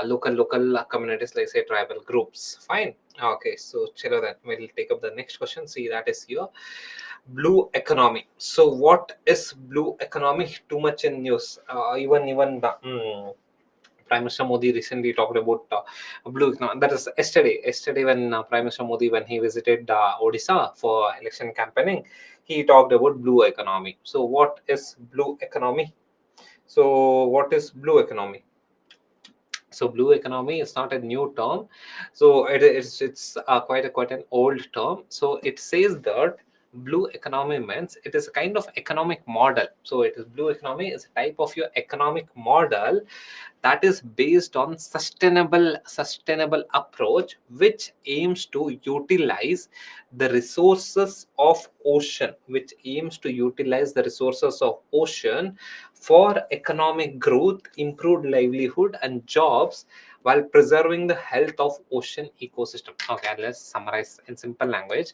local communities, like say tribal groups. Fine. Okay. So chalo, that we'll take up the next question. See, that is your blue economy. So what is blue economy? Too much in news. Even the, Prime Minister Modi recently talked about blue economy. That is yesterday when Prime Minister Modi, when he visited Odisha for election campaigning, he talked about blue economy. So what is blue economy? So what is blue economy? So blue economy is not a new term. So it's quite an old term. So it says that blue economy means it is a kind of economic model. So it is blue economy is a type of your economic model that is based on sustainable approach, which aims to utilize the resources of ocean, for economic growth, improved livelihood and jobs, while preserving the health of ocean ecosystem. Okay, let's summarize in simple language.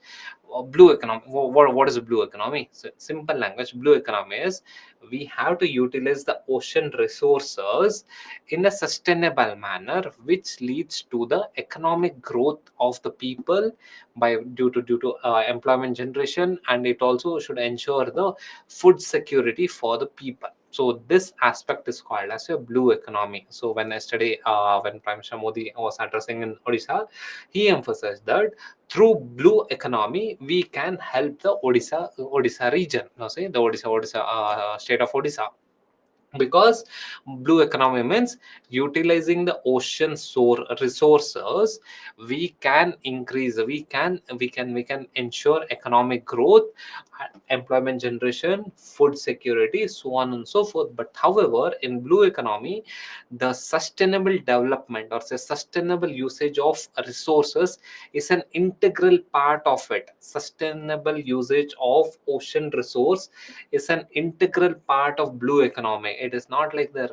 Blue economy, what is blue economy? So simple language, blue economy is we have to utilize the ocean resources in a sustainable manner, which leads to the economic growth of the people by due to employment generation, and it also should ensure the food security for the people. So this aspect is called as a blue economy. So when yesterday, when Prime Minister Modi was addressing in Odisha, he emphasized that through blue economy we can help the Odisha region. You know, say the Odisha state of Odisha, because blue economy means utilizing the ocean resources. We can increase, we can ensure economic growth, employment generation, food security, so on and so forth. But however, in blue economy, the sustainable development or say sustainable usage of resources is an integral part of it. Sustainable usage of ocean resource is an integral part of blue economy. It is not like the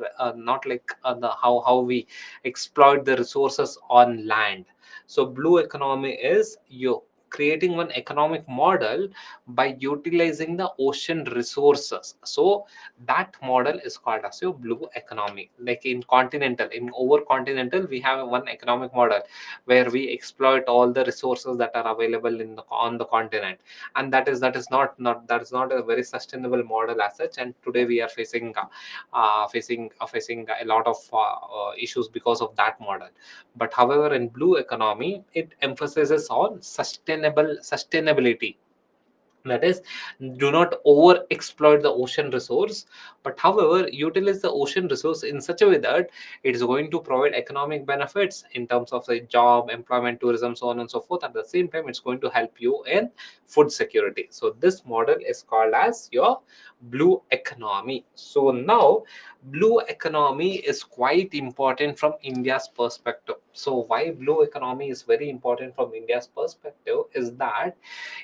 how we exploit the resources on land. So blue economy is you creating one economic model by utilizing the ocean resources. So that model is called as your blue economy. Like in over continental, we have one economic model where we exploit all the resources that are available on the continent, and that is not a very sustainable model as such. And today we are facing a lot of issues because of that model. But however, in blue economy, it emphasizes on sustainability. That is, do not over exploit the ocean resource, but however utilize the ocean resource in such a way that it is going to provide economic benefits in terms of the job, employment, tourism, so on and so forth. At the same time, it's going to help you in food security. So this model is called as your blue economy. So now blue economy is quite important from India's perspective. So why blue economy is very important from India's perspective is that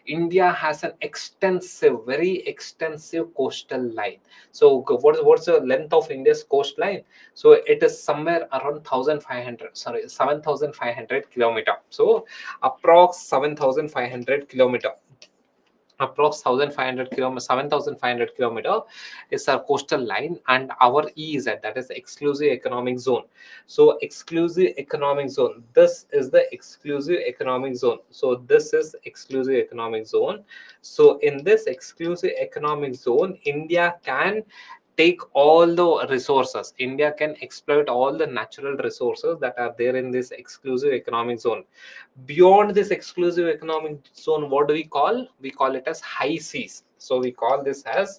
India has an extensive, very extensive coastal line. So what's the length of India's coastline? So it is somewhere around 1,500, sorry, 7,500 kilometer. So approx 7,500 kilometer. Approx 1,500 kilometer, 7,500 kilometer is our coastal line, and our EEZ, that is exclusive economic zone. So exclusive economic zone, this is the exclusive economic zone. So this is exclusive economic zone. So in this exclusive economic zone, India can take all the resources. India can exploit all the natural resources that are there in this exclusive economic zone. Beyond this exclusive economic zone, what do we call? We call it as high seas. So we call this as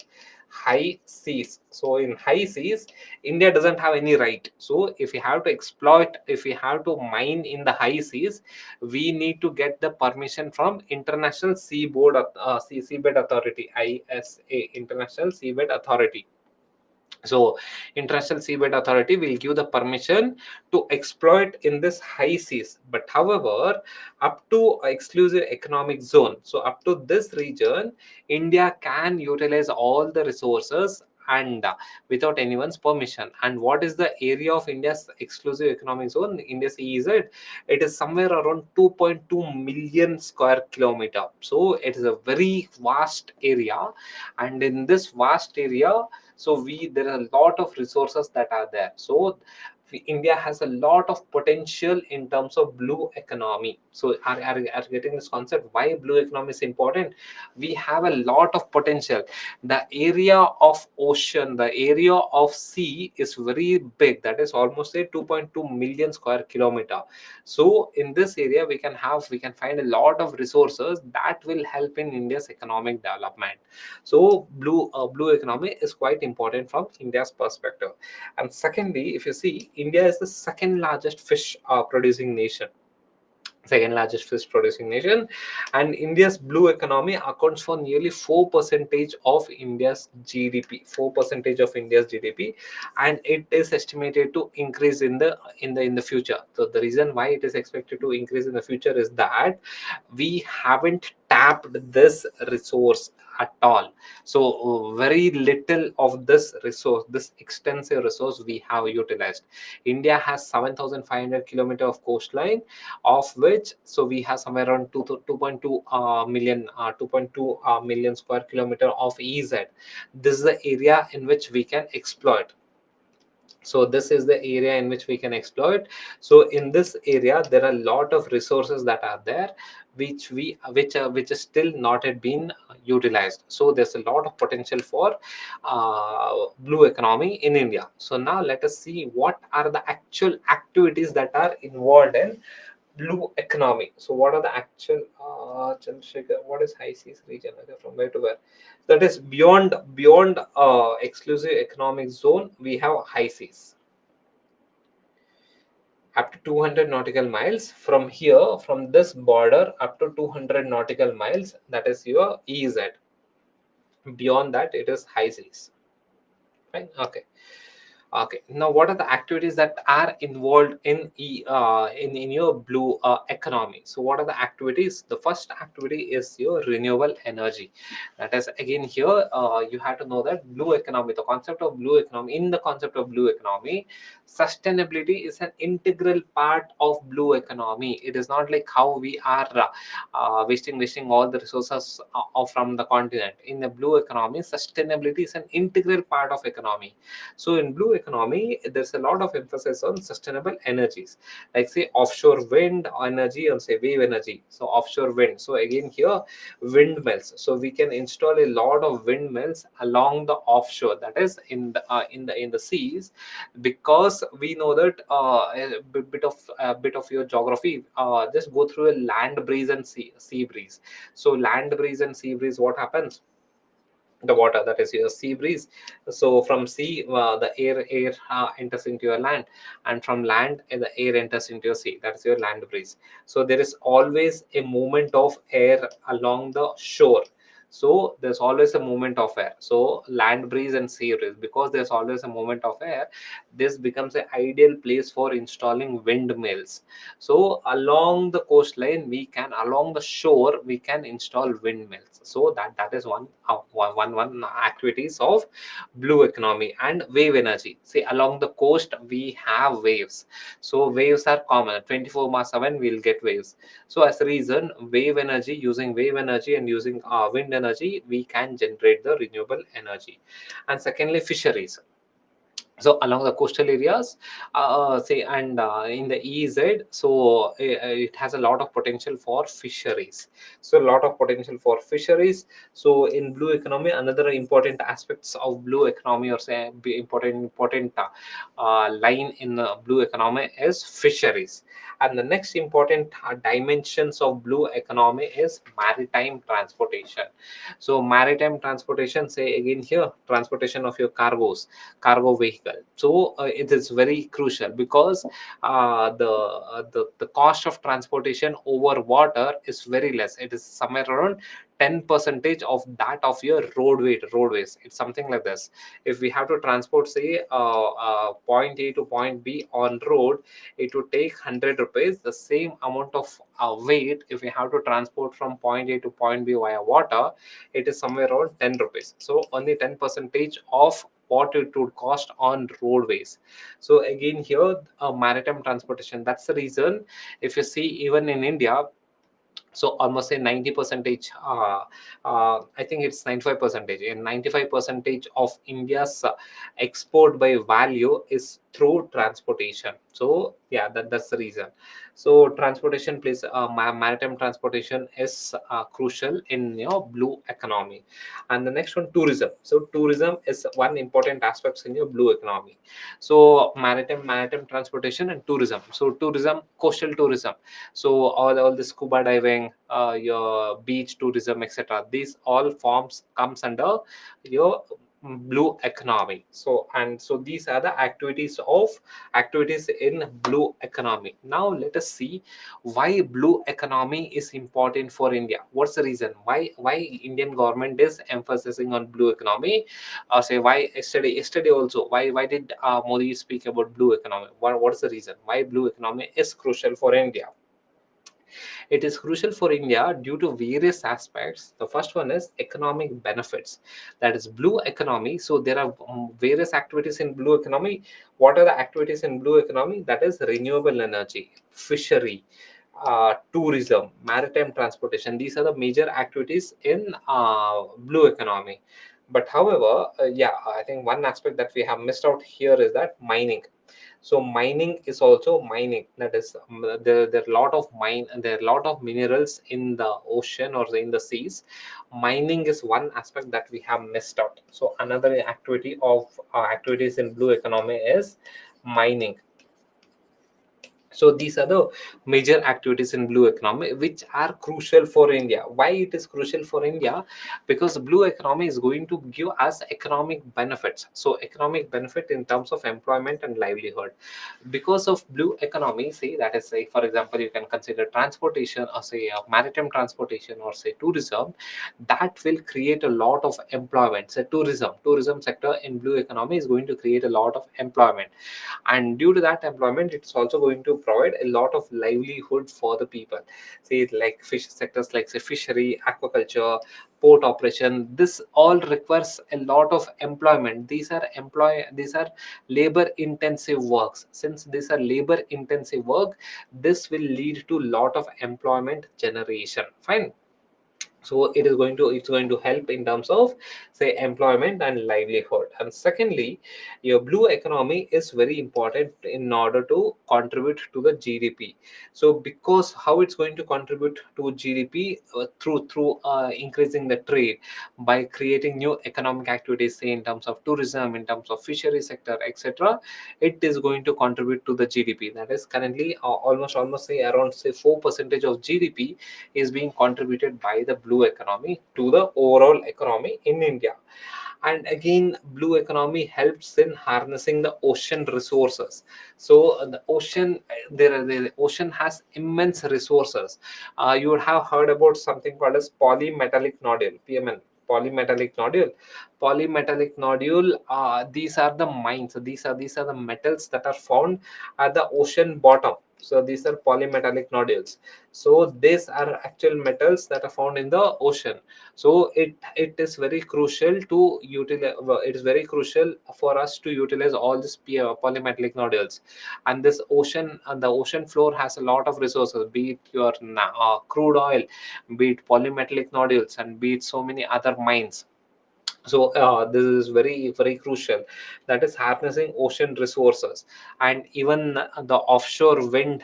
high seas. So in high seas, India doesn't have any right. So if we have to exploit, if we have to mine in the high seas, we need to get the permission from International Seabed Authority, ISA, International Seabed Authority. So International Seabed Authority will give the permission to exploit in this high seas. But however, up to exclusive economic zone, so up to this region, India can utilize all the resources, and without anyone's permission. And what is the area of India's exclusive economic zone? India's EEZ, it is somewhere around 2.2 million square kilometer. So it is a very vast area, and in this vast area, so we there are a lot of resources that are there. So India has a lot of potential in terms of blue economy. So are you getting this concept why blue economy is important? We have a lot of potential. The area of ocean, the area of sea is very big. That is almost a 2.2 million square kilometer. So in this area, we can find a lot of resources that will help in India's economic development. So blue economy is quite important from India's perspective. And secondly, if you see, India is the second largest fish producing nation. Second largest fish producing nation, and India's blue economy accounts for nearly 4% of India's GDP. 4% of India's GDP, and it is estimated to increase in the future. So the reason why it is expected to increase in the future is that we haven't tapped this resource at all. So very little of this resource, this extensive resource, we have utilized. India has 7,500 kilometer of coastline, of which so we have somewhere around 2.2 million square kilometer of EZ. This is the area in which we can exploit. So this is the area in which we can exploit. So in this area there are a lot of resources that are there, which is still not yet been utilized. So there's a lot of potential for blue economy in India. So now let us see what are the actual activities that are involved in blue economy. So what are the actual Chandrasekhar, what is high seas region? Okay, from where to where? That is beyond exclusive economic zone. We have high seas up to 200 nautical miles. From here, from this border up to 200 nautical miles, that is your EZ. Beyond that, it is high seas. Fine. Okay. Okay. Now, what are the activities that are involved in your blue economy? So, what are the activities? The first activity is your renewable energy. That is again here. You have to know that blue economy. The concept of blue economy. In the concept of blue economy, sustainability is an integral part of blue economy. It is not like how we are wasting all the resources from the continent. In the blue economy, sustainability is an integral part of economy. So in blue economy, there's a lot of emphasis on sustainable energies, like say offshore wind energy and say wave energy. So offshore wind. So again here, windmills. So we can install a lot of windmills along the offshore, that is in the seas, because we know that a bit of your geography. Just go through a land breeze and sea breeze. So land breeze and sea breeze, what happens? The water, that is your sea breeze. So from sea, the air enters into your land, and from land, the air enters into your sea. That's your land breeze. So there is always a movement of air along the shore. So there's always a movement of air. So land breeze and sea breeze, because there's always a movement of air, this becomes an ideal place for installing windmills. So along the coastline, along the shore, we can install windmills. So that is one activities of blue economy. And wave energy. See, along the coast we have waves. So waves are common. 24/7 we'll get waves. So as a reason, using wave energy and using wind energy, we can generate the renewable energy. And secondly, fisheries. So along the coastal areas, say, and in the EZ, so it has a lot of potential for fisheries. So a lot of potential for fisheries. So in blue economy, another important aspects of blue economy, or say important line in blue economy is fisheries. And the next important dimensions of blue economy is maritime transportation. So maritime transportation, say again here, transportation of your cargo vehicle. So it is very crucial, because the cost of transportation over water is very less. It is somewhere around 10 percentage of that of your roadways. It's something like this. If we have to transport, say, point A to point B on road, it would take 100 rupees. The same amount of weight, if we have to transport from point A to point B via water, it is somewhere around 10 rupees. So only 10 percentage of what it would cost on roadways. So again here, maritime transportation, that's the reason. If you see, even in India, so almost a 90 percentage, I think it's 95 percentage, and 95 percentage of India's export by value is through transportation. So yeah, that's the reason. So transportation plays, maritime transportation is crucial in your blue economy. And the next one, tourism. So tourism is one important aspect in your blue economy. So maritime transportation and tourism. So tourism, coastal tourism. So all the scuba diving, your beach tourism, etc., these all forms comes under your blue economy. So these are the activities in blue economy. Now let us see why blue economy is important for India. What's the reason why Indian government is emphasizing on blue economy? Say, why yesterday also, why did Modi speak about blue economy? What is the reason why blue economy is crucial for India? It is crucial for India due to various aspects. The first one is economic benefits. That is blue economy. So there are various activities in blue economy. What are the activities in blue economy? That is renewable energy, fishery, tourism, maritime transportation. These are the major activities in blue economy. But however, yeah, I think one aspect that we have missed out here is that mining. So mining is also mining, that is, there are a lot of mine and there are a lot of minerals in the ocean or in the seas. Mining is one aspect that we have missed out. So another activity of activities in blue economy is mining. So these are the major activities in blue economy which are crucial for India. Why it is crucial for India? Because blue economy is going to give us economic benefits. So economic benefit in terms of employment and livelihood. Because of blue economy, say, that is, say, for example, you can consider transportation, or say maritime transportation, or say tourism. That will create a lot of employment. So tourism sector in blue economy is going to create a lot of employment, and due to that employment, it's also going to provide a lot of livelihood for the people. Say, like fish sectors, like say fishery, aquaculture, port operation, this all requires a lot of employment. These are labor intensive works. Since these are labor intensive work, this will lead to lot of employment generation. Fine. So it's going to help in terms of, say, employment and livelihood. And secondly, your blue economy is very important in order to contribute to the GDP. So because how it's going to contribute to GDP, through increasing the trade, by creating new economic activities, say in terms of tourism, in terms of fishery sector, etc. It is going to contribute to the GDP. That is currently almost say around, say, 4% of GDP is being contributed by the blue economy to the overall economy in India. And again, blue economy helps in harnessing the ocean resources. So the ocean, the ocean has immense resources. You would have heard about something called as polymetallic nodule, PMN. Polymetallic nodule, these are the mines. So these are the metals that are found at the ocean bottom. So these are polymetallic nodules. So these are actual metals that are found in the ocean. So it is very crucial to utilize. It is very crucial for us to utilize all these polymetallic nodules. And this ocean, and the ocean floor has a lot of resources, be it your crude oil, be it polymetallic nodules, and be it so many other mines. So this is very crucial, that is harnessing ocean resources. And even the offshore wind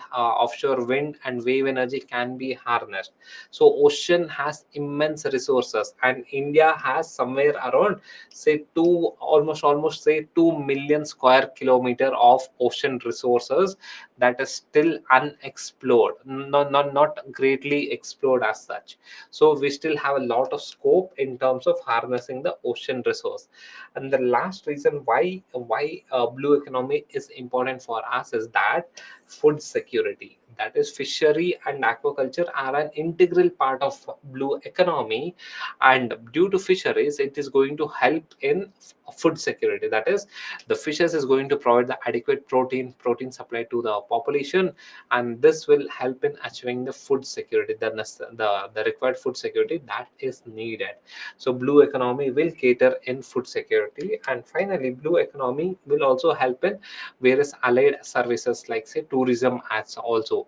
and wave energy can be harnessed. So ocean has immense resources, and India has somewhere around, say, almost say 2 million square kilometer of ocean resources that is still unexplored, not greatly explored as such. So we still have a lot of scope in terms of harnessing the ocean resource. And the last reason why blue economy is important for us is that food security, that is fishery and aquaculture, are an integral part of blue economy. And due to fisheries, it is going to help in food security. That is, the fishes is going to provide the adequate protein supply to the population, and this will help in achieving the food security, the required food security that is needed. So blue economy will cater in food security. And finally, blue economy will also help in various allied services, like say tourism as also.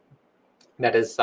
That is,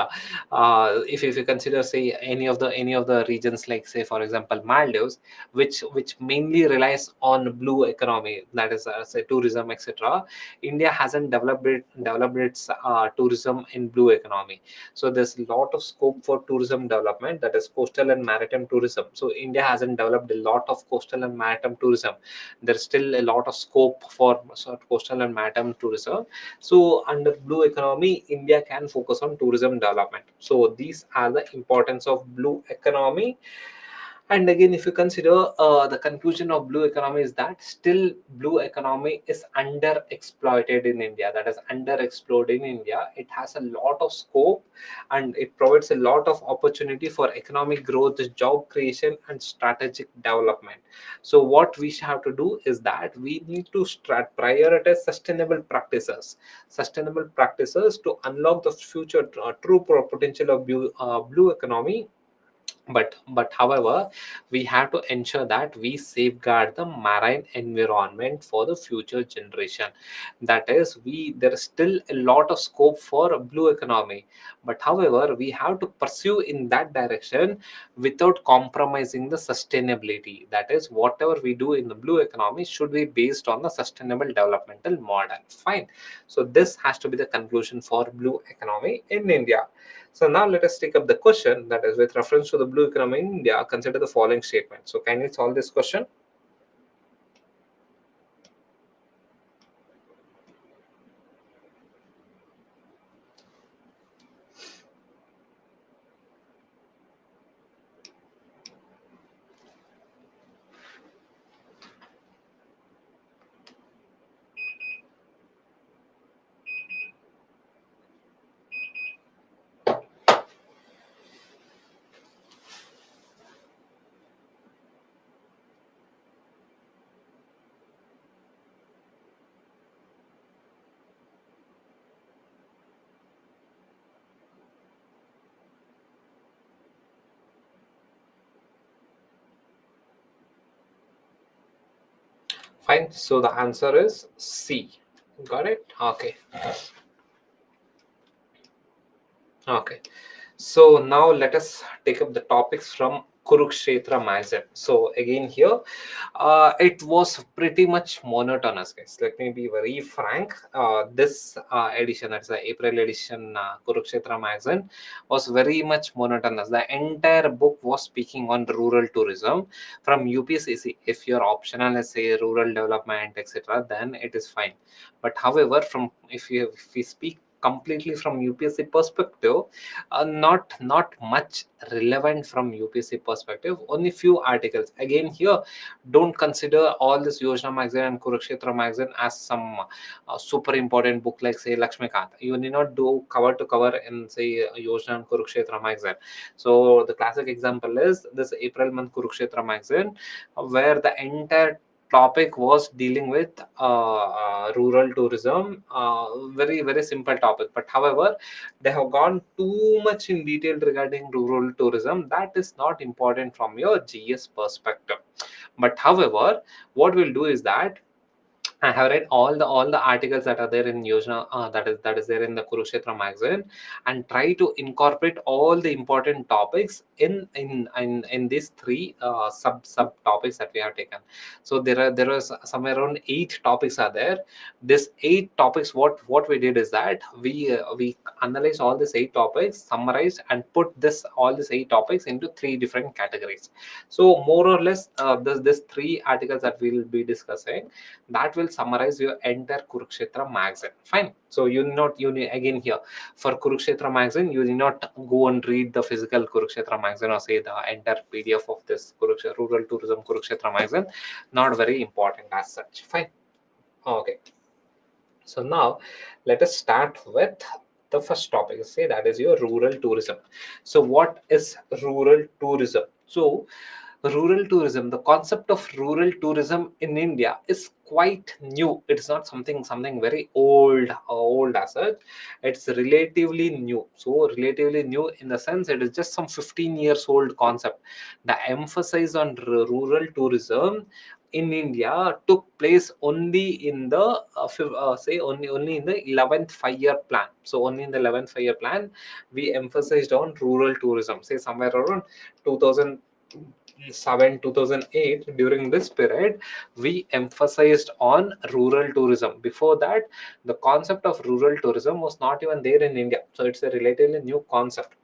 if you consider, say, any of the regions, like say for example Maldives, which mainly relies on blue economy, that is, say tourism, etc. India hasn't developed its tourism in blue economy. So there's a lot of scope for tourism development, that is coastal and maritime tourism. So India hasn't developed a lot of coastal and maritime tourism. There's still a lot of scope for sort of coastal and maritime tourism. So under blue economy, India can focus on tourism development. So these are the importance of blue economy. And again, if you consider, the conclusion of blue economy is that still blue economy is under exploited in India, that is underexplored in India. It has a lot of scope, and it provides a lot of opportunity for economic growth, job creation, and strategic development. So what we have to do is that we need to prioritize sustainable practices to unlock the future true potential of blue economy. But however, we have to ensure that we safeguard the marine environment for the future generation. That is, we there is still a lot of scope for a blue economy, but however, we have to pursue in that direction without compromising the sustainability. That is, whatever we do in the blue economy should be based on the sustainable developmental model. Fine. So this has to be the conclusion for blue economy in India. So now let us take up the question, that is, with reference to the blue economy in India, consider the following statement. So can you solve this question? Fine. So the answer is C. Got it? Okay. Okay. So now let us take up the topics from Kurukshetra magazine. So again here, it was pretty much monotonous, guys. Let me be very frank. This edition, that's the April edition, Kurukshetra magazine, was very much monotonous. The entire book was speaking on rural tourism from UPSCC. If your optional is say rural development, etc., then it is fine. But however, from if we speak completely from UPSC perspective, not much relevant from UPSC perspective. Only few articles. Again here, don't consider all this Yojana magazine and Kurukshetra magazine as some super important book like say Lakshmikant. You need not do cover to cover in say Yojana and Kurukshetra magazine. So the classic example is this April month Kurukshetra magazine, where the entire topic was dealing with rural tourism. Very simple topic, but however, they have gone too much in detail regarding rural tourism. That is not important from your GS perspective. But however, what we'll do is that I have read all the articles that are there in Yojana, that is there in the Kurukshetra magazine, and try to incorporate all the important topics in these three sub topics that we have taken. So there was somewhere around 8 topics are there. This 8 topics, what we did is that we analyzed all these 8 topics, summarized, and put this all these 8 topics into three different categories. So more or less, this three articles that we'll be discussing, that will summarize your entire Kurukshetra magazine. Fine. So you need again here for Kurukshetra magazine, you need not go and read the physical Kurukshetra magazine or say the entire PDF of this Kurukshetra rural tourism Kurukshetra magazine. Not very important as such. Fine. Okay. So now let us start with the first topic. Say that is your rural tourism. So what is rural tourism? So rural tourism, the concept of rural tourism in India is quite new. It's not something very old as such. It's relatively new. So relatively new in the sense it is just some 15 years old concept. The emphasis on rural tourism in India took place only in the say only in the 11th 5 year plan. So only in the 11th 5 year plan we emphasized on rural tourism. Say somewhere around 2007 2008, during this period we emphasized on rural tourism. Before that, the concept of rural tourism was not even there in India, so it's a relatively new concept.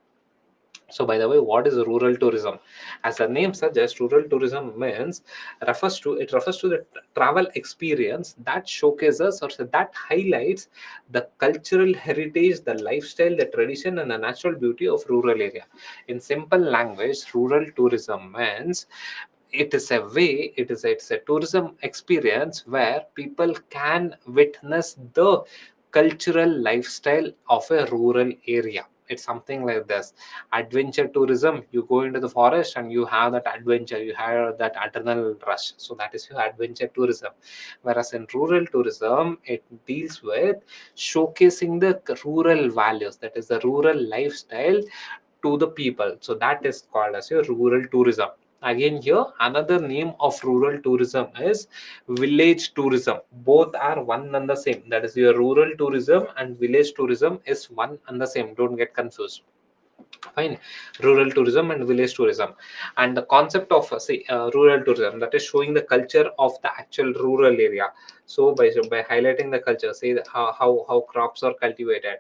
So, by the way, what is rural tourism? As the name suggests, rural tourism means refers to the travel experience that showcases or that highlights the cultural heritage, the lifestyle, the tradition, and the natural beauty of rural area. In simple language, rural tourism means it's a tourism experience where people can witness the cultural lifestyle of a rural area. It's something like this. Adventure tourism, you go into the forest and you have that adventure, you have that adrenaline rush, so that is your adventure tourism. Whereas in rural tourism, it deals with showcasing the rural values, that is the rural lifestyle, to the people. So that is called as a rural tourism. Again, here another name of rural tourism is village tourism. Both are one and the same. That is, your rural tourism and village tourism is one and the same. Don't get confused. Fine. Rural tourism and village tourism. And the concept of rural tourism, that is showing the culture of the actual rural area. So by highlighting the culture, say how crops are cultivated,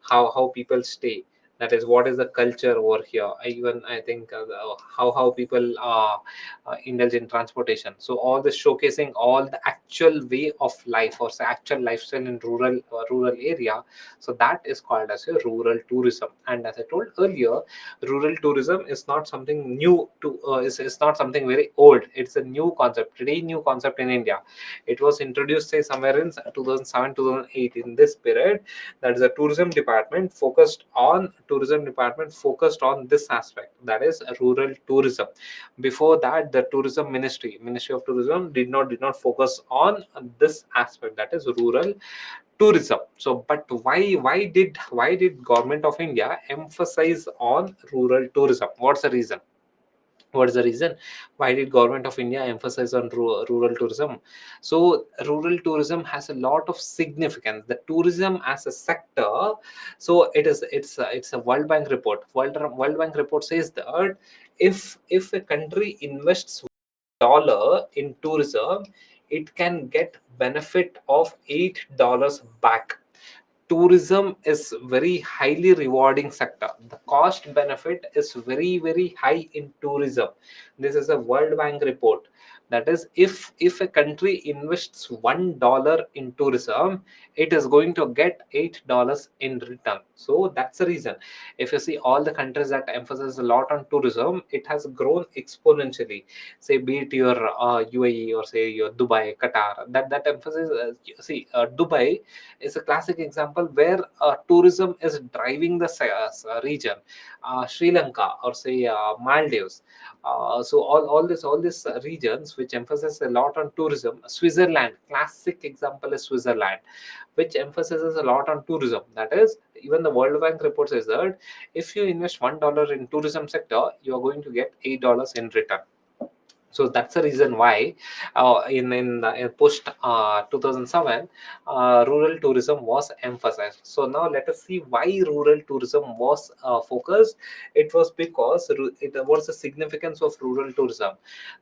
how people stay, that is what is the culture over here. I think how people indulge in transportation. So all this showcasing all the actual way of life, or say actual lifestyle in rural area. So that is called as a rural tourism. And as I told earlier, rural tourism is not something new to is not something very old. It's a new concept, pretty new concept in India. It was introduced, say, somewhere in 2007 2008. In this period, that is a tourism department focused on this aspect, that is rural tourism. Before that, the Ministry of Tourism did not focus on this aspect, that is rural tourism. So but why did government of India emphasize on rural tourism? What is the reason? Why did government of India emphasize on rural tourism? So rural tourism has a lot of significance. The tourism as a sector, so it's a World Bank report. World Bank report says that if a country invests dollar in tourism, it can get benefit of $8 back. Tourism is very highly rewarding sector. The cost benefit is very high in tourism. This is a World Bank report. That is, if a country invests $1 in tourism, it is going to get $8 in return. So that's the reason. If you see all the countries that emphasize a lot on tourism, it has grown exponentially. Say, be it your UAE, or say your Dubai, Qatar, that emphasis. Dubai is a classic example where tourism is driving the region. Sri Lanka, or say Maldives. So all these regions which emphasize a lot on tourism. Switzerland, classic example is Switzerland, which emphasizes a lot on tourism. That is, even the World Bank report says that if you invest $1 in tourism sector, you are going to get $8 in return. So that's the reason why in post 2007, rural tourism was emphasized. So now let us see why rural tourism was focused. It was because it was the significance of rural tourism.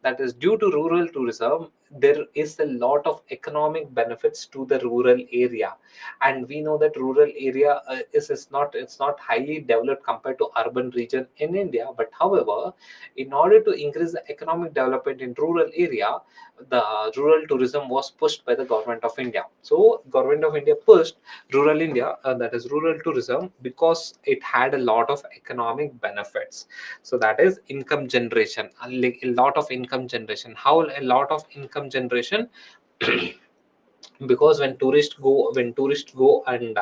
That is, due to rural tourism, there is a lot of economic benefits to the rural area. And we know that rural area is not, it's not highly developed compared to urban region in India. But however, in order to increase the economic development in rural area, the rural tourism was pushed by the government of India. So government of India pushed rural India, that is rural tourism, because it had a lot of economic benefits. So that is income generation, like a lot of income generation. How a lot of income generation? Because when tourists go and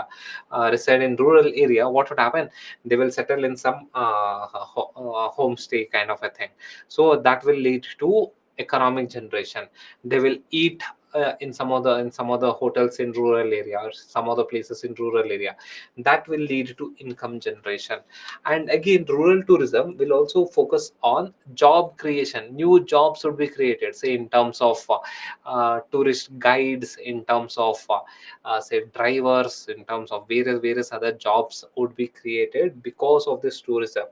reside in rural area, what would happen? They will settle in some homestay kind of a thing. So that will lead to economic generation. They will eat in some other hotels in rural area, or some other places in rural area. That will lead to income generation. And again, rural tourism will also focus on job creation. New jobs would be created, say in terms of tourist guides, in terms of say drivers, in terms of various other jobs would be created because of this tourism.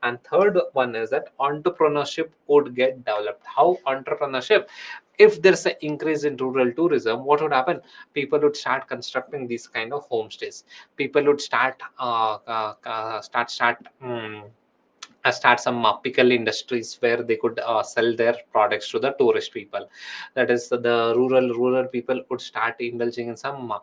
And third one is that entrepreneurship would get developed. How entrepreneurship? If there's an increase in rural tourism, what would happen? People would start constructing these kind of homestays. People would start some pickle industries where they could sell their products to the tourist people. That is, the rural people would start indulging in some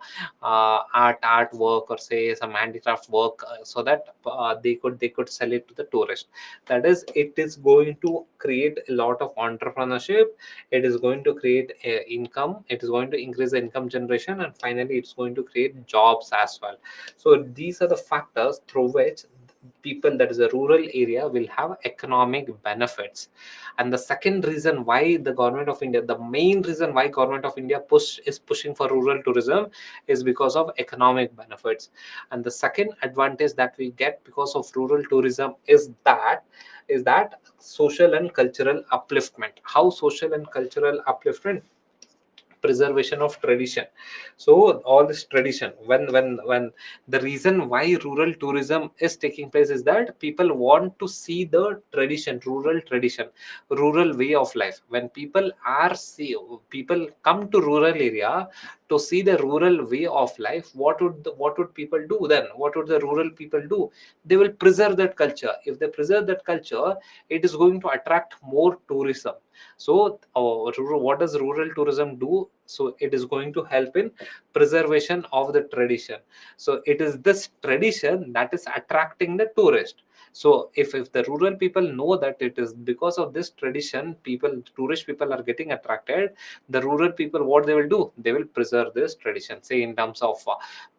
art work, or say some handicraft work, so that they could sell it to the tourist. That is, it is going to create a lot of entrepreneurship. It is going to create income. It is going to increase the income generation, and finally it's going to create jobs as well. So these are the factors through which people that is a rural area will have economic benefits. And the second reason why the government of India, the main reason why government of India is pushing for rural tourism is because of economic benefits. And the second advantage that we get because of rural tourism is that social and cultural upliftment. How social and cultural upliftment? Preservation of tradition. So all this tradition, when the reason why rural tourism is taking place is that people want to see the tradition, rural way of life. When people come to rural area to see the rural way of life, what would people do then? What would the rural people do? They will preserve that culture. If they preserve that culture, it is going to attract more tourism. So what does rural tourism do? So it is going to help in preservation of the tradition. So it is this tradition that is attracting the tourist. So if the rural people know that it is because of this tradition, tourist people are getting attracted, the rural people, what they will do? They will preserve this tradition. Say in terms of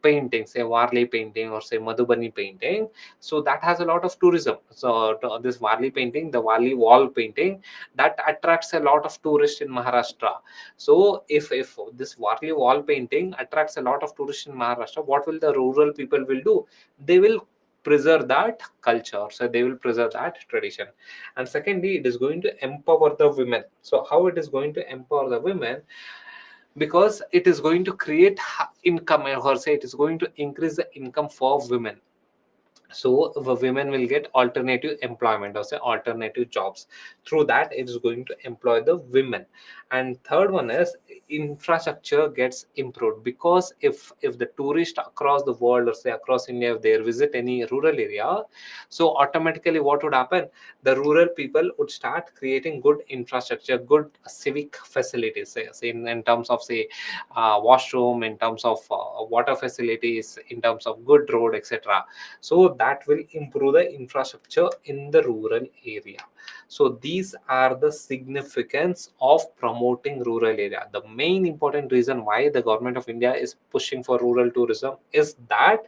painting, say Warli painting or say Madhubani painting. So that has a lot of tourism. So this Warli painting, the Warli wall painting, that attracts a lot of tourists in Maharashtra. So if this Warli wall painting attracts a lot of tourists in Maharashtra, what will the rural people will do? They will preserve that culture. So they will preserve that tradition. And secondly, it is going to empower the women. So how it is going to empower the women? Because it is going to create income, or say it is going to increase the income for women. So the women will get alternative employment, or say alternative jobs. Through that, it is going to employ the women. And third one is infrastructure gets improved. Because if the tourist across the world, or say across India, if they visit any rural area, so automatically what would happen? The rural people would start creating good infrastructure, good civic facilities, say in terms of, say, washroom, in terms of water facilities, in terms of good road, etc. So that will improve the infrastructure in the rural area. So these are the significance of promoting rural area. The main important reason why the government of India is pushing for rural tourism is that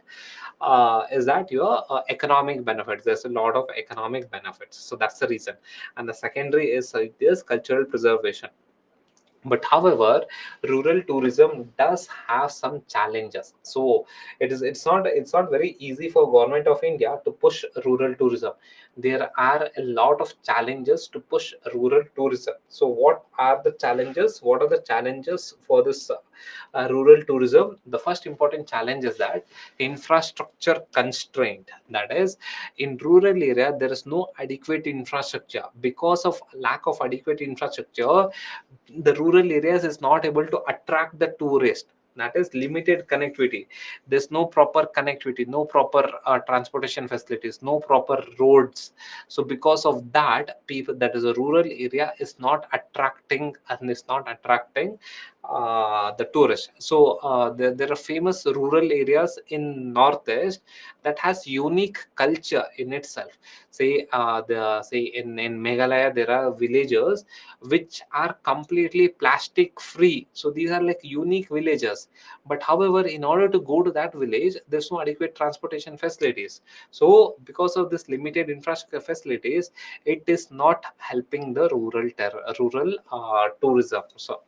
your economic benefits. There's a lot of economic benefits, so that's the reason. And the secondary is this cultural preservation. But however, rural tourism does have some challenges. So it's not very easy for government of India to push rural tourism. There are a lot of challenges to push rural tourism. So what are the challenges for this rural tourism? The first important challenge is that infrastructure constraint. That is, in rural area there is no adequate infrastructure. Because of lack of adequate infrastructure, the rural areas is not able to attract the tourist. That is limited connectivity. There's no proper connectivity, no proper transportation facilities, no proper roads. So because of that, people, that is a rural area, is not attracting and is not attracting the tourists. So there are famous rural areas in northeast that has unique culture in itself. Say in Meghalaya there are villages which are completely plastic free. So these are like unique villages. But however, in order to go to that village, there's no adequate transportation facilities. So because of this limited infrastructure facilities, it is not helping the rural tourism. So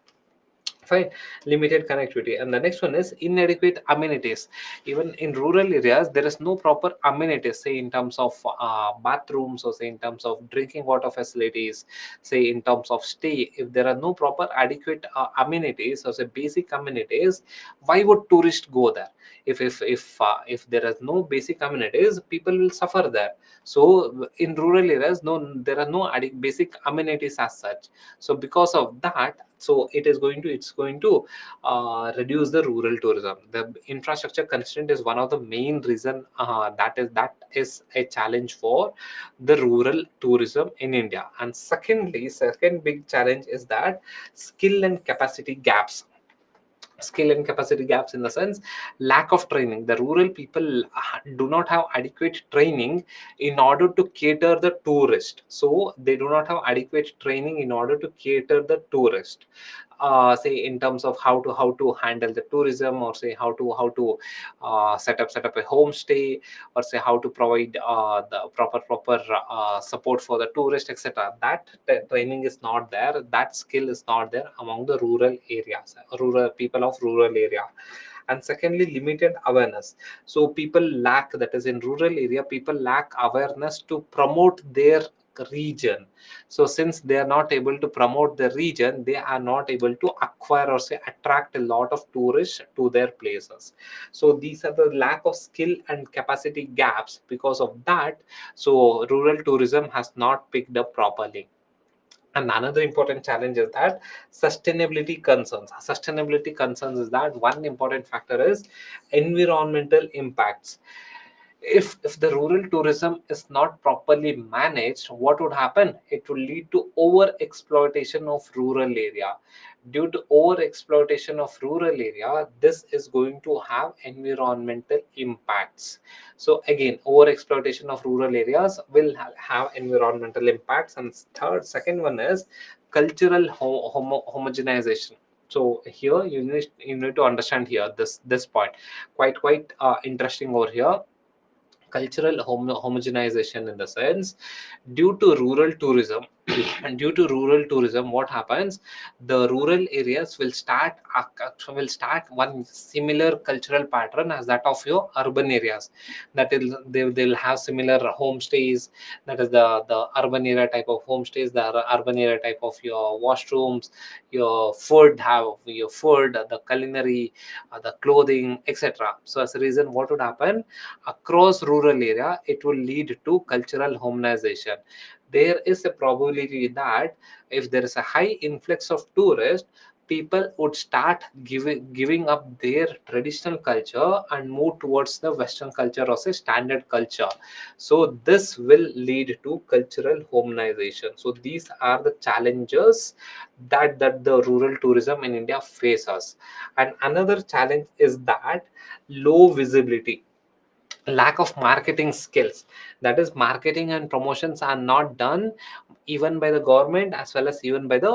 fine, limited connectivity. And the next one is inadequate amenities. Even in rural areas there is no proper amenities, say in terms of bathrooms, or say in terms of drinking water facilities, say in terms of stay. If there are no proper adequate amenities, or say basic amenities, why would tourists go there? If there is no basic amenities, people will suffer there. So in rural areas, there are no basic amenities as such. So because of that, so it's going to reduce the rural tourism. The infrastructure constraint is one of the main reason that is a challenge for the rural tourism in India. And second big challenge is that skill and capacity gaps. Skill and capacity gaps in the sense, lack of training. The rural people do not have adequate training in order to cater the tourist. So they do not have adequate training in order to cater the tourist. say in terms of how to handle the tourism, or say how to set up a homestay, or say how to provide the proper support for the tourist, etc. That training is not there, that skill is not there among the rural areas, rural people of rural area. And secondly, limited awareness. So people lack, that is in rural area, people lack awareness to promote their region. So since they are not able to promote the region, they are not able to acquire or say attract a lot of tourists to their places. So these are the lack of skill and capacity gaps. Because of that, so rural tourism has not picked up properly. And another important challenge is that sustainability concerns is that one important factor is environmental impacts. If the rural tourism is not properly managed, what would happen? It will lead to over exploitation of rural area. Due to over exploitation of rural area, this is going to have environmental impacts. So again, over exploitation of rural areas will have environmental impacts. And second one is cultural homogenization. So here you need to understand here this point, quite interesting over here. Cultural homogenization, in the sense, due to rural tourism and due to rural tourism, what happens? The rural areas will start one similar cultural pattern as that of your urban areas. That is, they'll have similar homestays. That is the urban area type of homestays, the urban area type of your washrooms, your food, have your food, the culinary, the clothing, etc. So as a reason, what would happen? Across rural area, it will lead to cultural homogenization. There is a probability that if there is a high influx of tourists, people would start giving up their traditional culture and move towards the western culture or say standard culture. So this will lead to cultural homogenization. So these are the challenges that the rural tourism in India faces. And another challenge is that low visibility, lack of marketing skills. That is, marketing and promotions are not done even by the government as well as even by the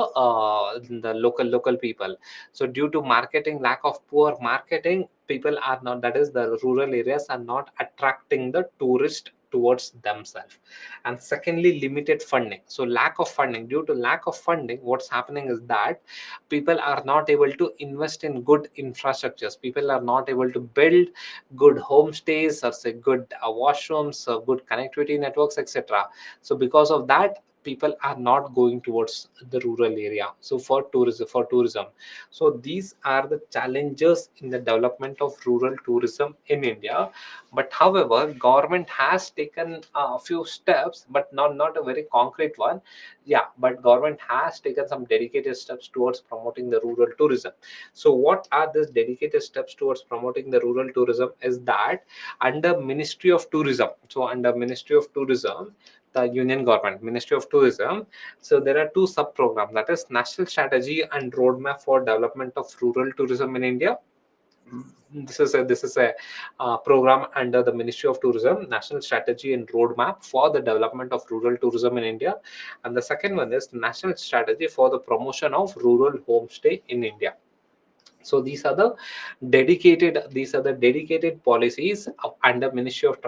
local people. So due to marketing, lack of poor marketing, people are not, that is, the rural areas are not attracting the tourist towards themselves. And secondly, limited funding. So lack of funding, due to lack of funding, what's happening is that people are not able to invest in good infrastructures, people are not able to build good homestays, or say good washrooms, good connectivity networks, etc. So because of that, people are not going towards the rural area, so for tourism. So these are the challenges in the development of rural tourism in India. But however, government has taken a few steps, but not a very concrete one. Yeah, but government has taken some dedicated steps towards promoting the rural tourism. So what are these dedicated steps towards promoting the rural tourism is that under Ministry of Tourism, so under Ministry of Tourism, the union government Ministry of Tourism, so there are two sub programs, that is National Strategy and Roadmap for Development of Rural Tourism in India. This is a program under the Ministry of Tourism, National Strategy and Roadmap for the Development of Rural Tourism in India. And the second one is National Strategy for the Promotion of Rural Homestay in India. So these are the dedicated policies under Ministry of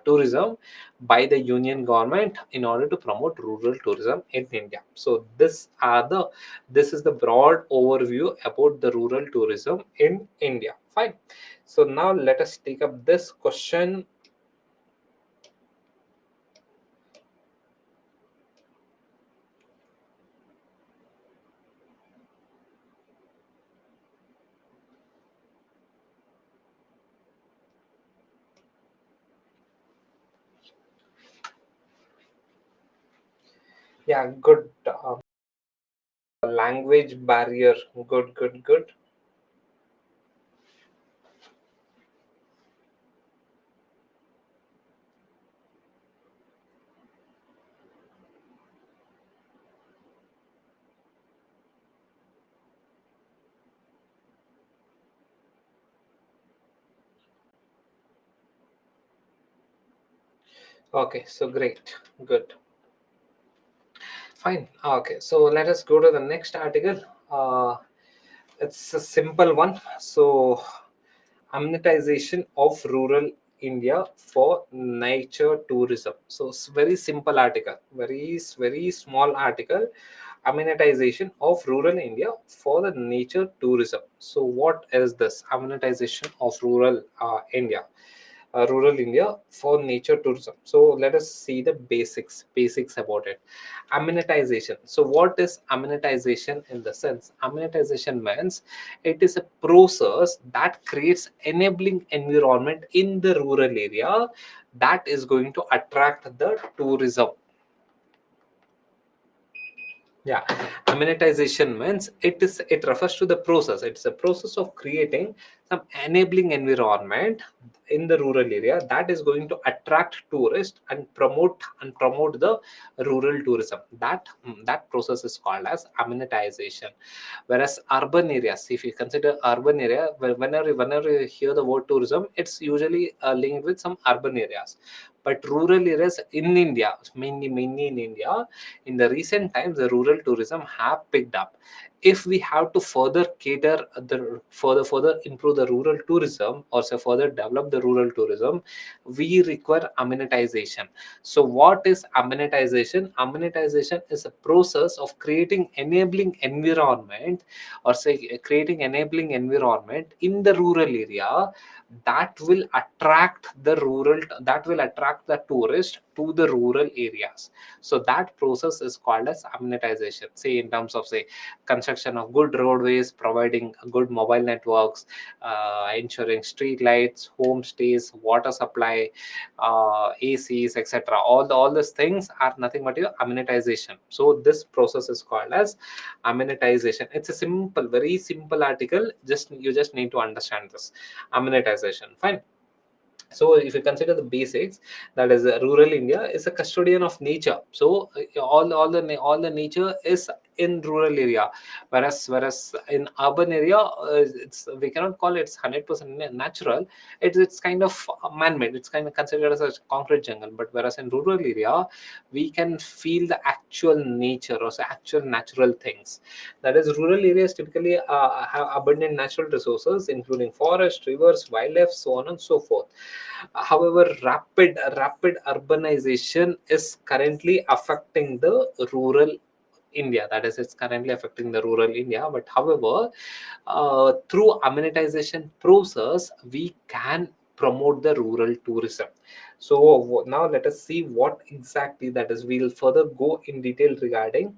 Tourism by the union government in order to promote rural tourism in India. So this is the broad overview about the rural tourism in India. Fine. So now let us take up this question. Yeah, good. Language barrier. Good, good, good. Okay, so great. Good. Fine. Okay. So let us go to the next article. It's a simple one. So, amenitization of rural India for nature tourism. So, it's very simple article. Very small article. Amenitization of rural India for the nature tourism. So, what is this amenitization of rural India for nature tourism? So let us see the basics about it. Amenitization. So what is amenitization? In the sense, amenitization means it is a process that creates enabling environment in the rural area that is going to attract the tourism. Yeah, amenitization means it refers to the process. It's a process of creating some enabling environment in the rural area that is going to attract tourists and promote the rural tourism. That process is called as amenitization. Whereas urban areas, if you consider urban area, whenever you hear the word tourism, it's usually linked with some urban areas. But rural areas in India, mainly in India, in the recent times, the rural tourism have picked up. If we have to further cater the further improve the rural tourism, or say further develop the rural tourism, we require amenitization. So what is amenitization? Amenitization is a process of creating enabling environment, or say creating enabling environment in the rural area that will attract the tourist to the rural areas. So that process is called as amenitization. Say in terms of, say, construction of good roadways, providing good mobile networks, ensuring street lights, homestays, water supply, ACs, etc. All these things are nothing but your amenitization. So this process is called as amenitization. It's a very simple article. You just need to understand this amenitization. Fine. So if you consider the basics, that is, rural India is a custodian of nature. So all the nature is in rural area, whereas in urban area, it's we cannot call it 100% natural. It's kind of man-made. It's kind of considered as a concrete jungle. But whereas in rural area, we can feel the actual nature, or say actual natural things. That is, rural areas typically have abundant natural resources, including forest, rivers, wildlife, so on and so forth. However, rapid urbanization is currently affecting the rural India. That is, it's currently affecting the rural India. But however, through amenitization process, we can promote the rural tourism. So now let us see what exactly that is. We'll further go in detail regarding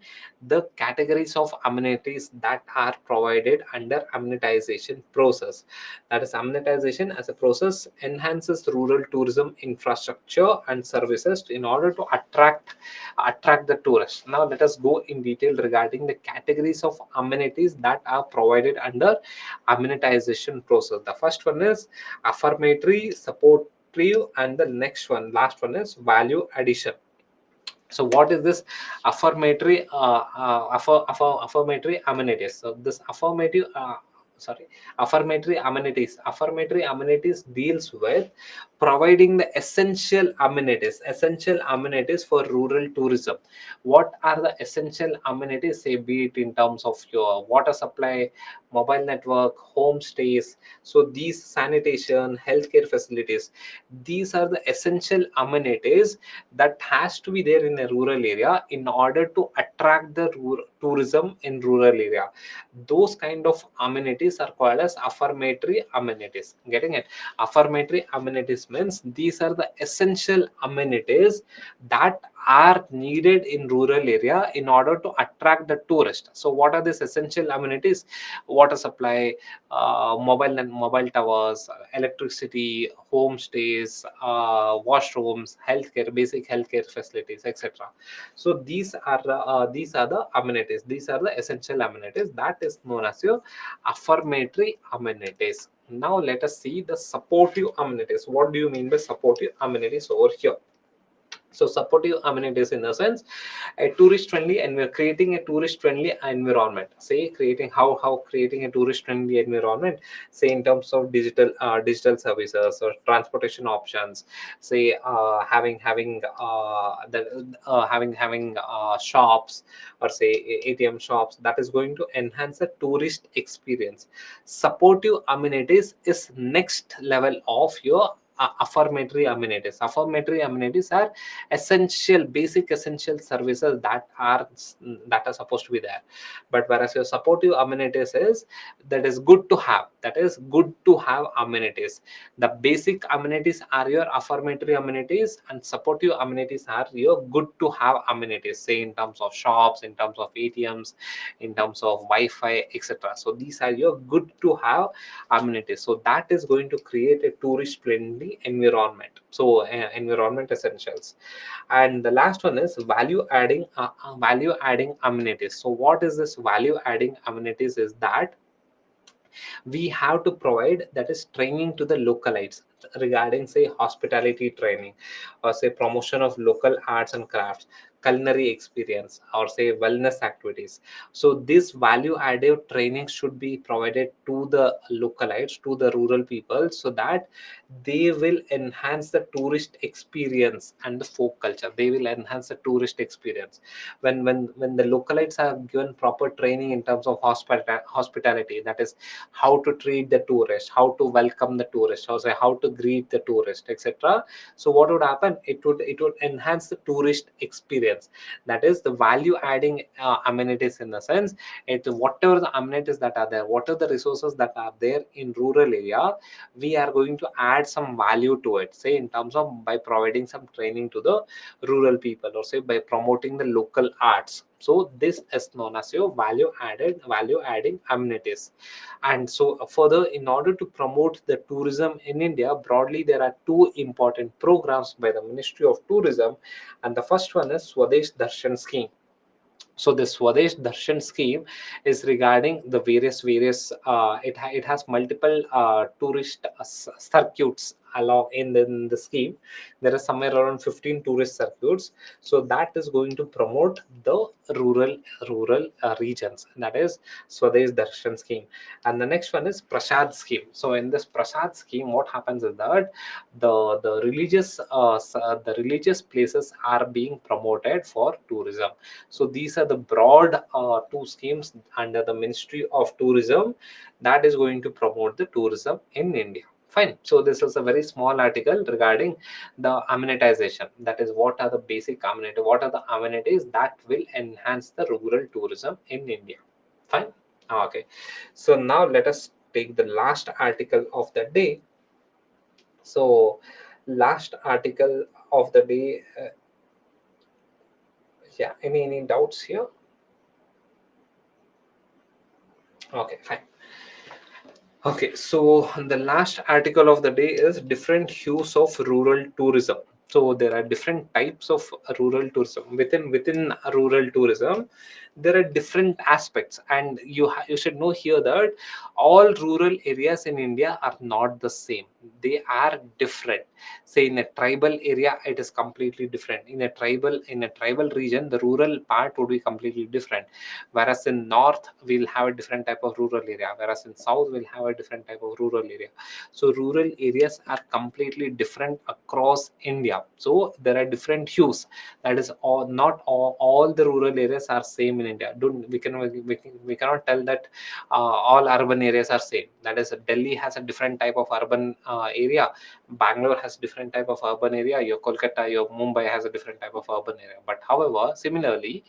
the categories of amenities that are provided under amenitization process. That is, amenitization as a process enhances rural tourism infrastructure and services in order to attract the tourists. Now let us go in detail regarding the categories of amenities that are provided under amenitization process. The first one is affirmatory, supportive, and the next one, last one, is value addition. So what is this affirmatory amenities? So this affirmatory amenities deals with providing the essential amenities for rural tourism. What are the essential amenities? Say, be it in terms of your water supply, mobile network, homestays. So these sanitation, healthcare facilities, these are the essential amenities that has to be there in a rural area in order to attract the tourism in rural area. Those kind of amenities are called as affirmatory amenities. Getting it? Affirmatory amenities means these are the essential amenities that are needed in rural area in order to attract the tourist. So what are these essential amenities? Water supply, mobile towers, electricity, homestays, washrooms, healthcare, basic healthcare facilities, etc. So these are the amenities. These are the essential amenities. That is known as your affirmatory amenities. Now let us see the supportive amenities. What do you mean by supportive amenities over here? So supportive amenities in the sense a tourist friendly, and we're creating a tourist friendly environment. Say creating how creating a tourist friendly environment, say in terms of digital services or transportation options. Say having shops, or say ATM shops, that is going to enhance the tourist experience. Supportive amenities is next level of your affirmatory amenities. Affirmatory amenities are essential, basic essential services that are supposed to be there. But whereas your supportive amenities is, that is good to have, that is good to have amenities. The basic amenities are your affirmatory amenities, and supportive amenities are your good to have amenities, say in terms of shops, in terms of ATMs, in terms of Wi-Fi, etc. So these are your good to have amenities. So that is going to create a tourist friendly environment. So environment essentials. And the last one is value adding amenities. So what is this value adding amenities? Is that we have to provide, that is training to the localites regarding say hospitality training, or say promotion of local arts and crafts, culinary experience, or say wellness activities. So this value added training should be provided to the localites, to the rural people, so that they will enhance the tourist experience and the folk culture. They will enhance the tourist experience. When the localites are given proper training in terms of hospitality, that is how to treat the tourist, how to welcome the tourist, how to greet the tourist, etc. So what would happen? It would enhance the tourist experience. That is the value adding amenities, in the sense, it whatever the amenities that are there, what are the resources that are there in rural area, we are going to add some value to it, say in terms of by providing some training to the rural people, or say by promoting the local arts. So this is known as your value adding amenities. And so further, in order to promote the tourism in India broadly, there are two important programs by the Ministry of Tourism. And the first one is Swadesh Darshan scheme. So this Swadesh Darshan scheme is regarding the it has multiple tourist circuits along in the scheme. There are somewhere around 15 tourist circuits. So that is going to promote the rural regions. That is Swadesh Darshan scheme. And the next one is Prasad scheme. So in this Prasad scheme, what happens is that the religious places are being promoted for tourism. So these are the broad two schemes under the Ministry of Tourism that is going to promote the tourism in India. Fine. So this is a very small article regarding the amenitization. That is, what are the basic amenities? What are the amenities that will enhance the rural tourism in India? Fine. Okay. So now let us take the last article of the day. So last article of the day. Yeah. Any doubts here? Okay. Fine. Okay, so the last article of the day is different hues of rural tourism. So there are different types of rural tourism. Within rural tourism, there are different aspects, and you should know here that all rural areas in India are not the same. They are different. Say in a tribal area, it is completely different. In a tribal region, the rural part would be completely different. Whereas in north we'll have a different type of rural area, whereas in south we'll have a different type of rural area. So rural areas are completely different across India. So there are different hues. That is all, not all the rural areas are same in India. Don't we cannot tell that all urban areas are same. That is, Delhi has a different type of urban area, Bangalore has different type of urban area, your Kolkata, your Mumbai has a different type of urban area. But however, similarly,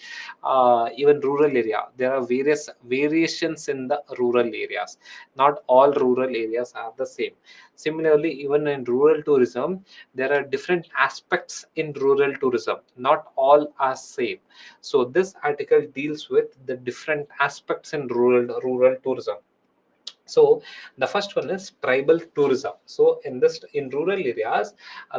even rural area, there are various variations in the rural areas. Not all rural areas are the same. Similarly, even in rural tourism, there are different aspects in rural tourism. Not all are same. So this article deals with the different aspects in rural tourism. So the first one is tribal tourism. So in rural areas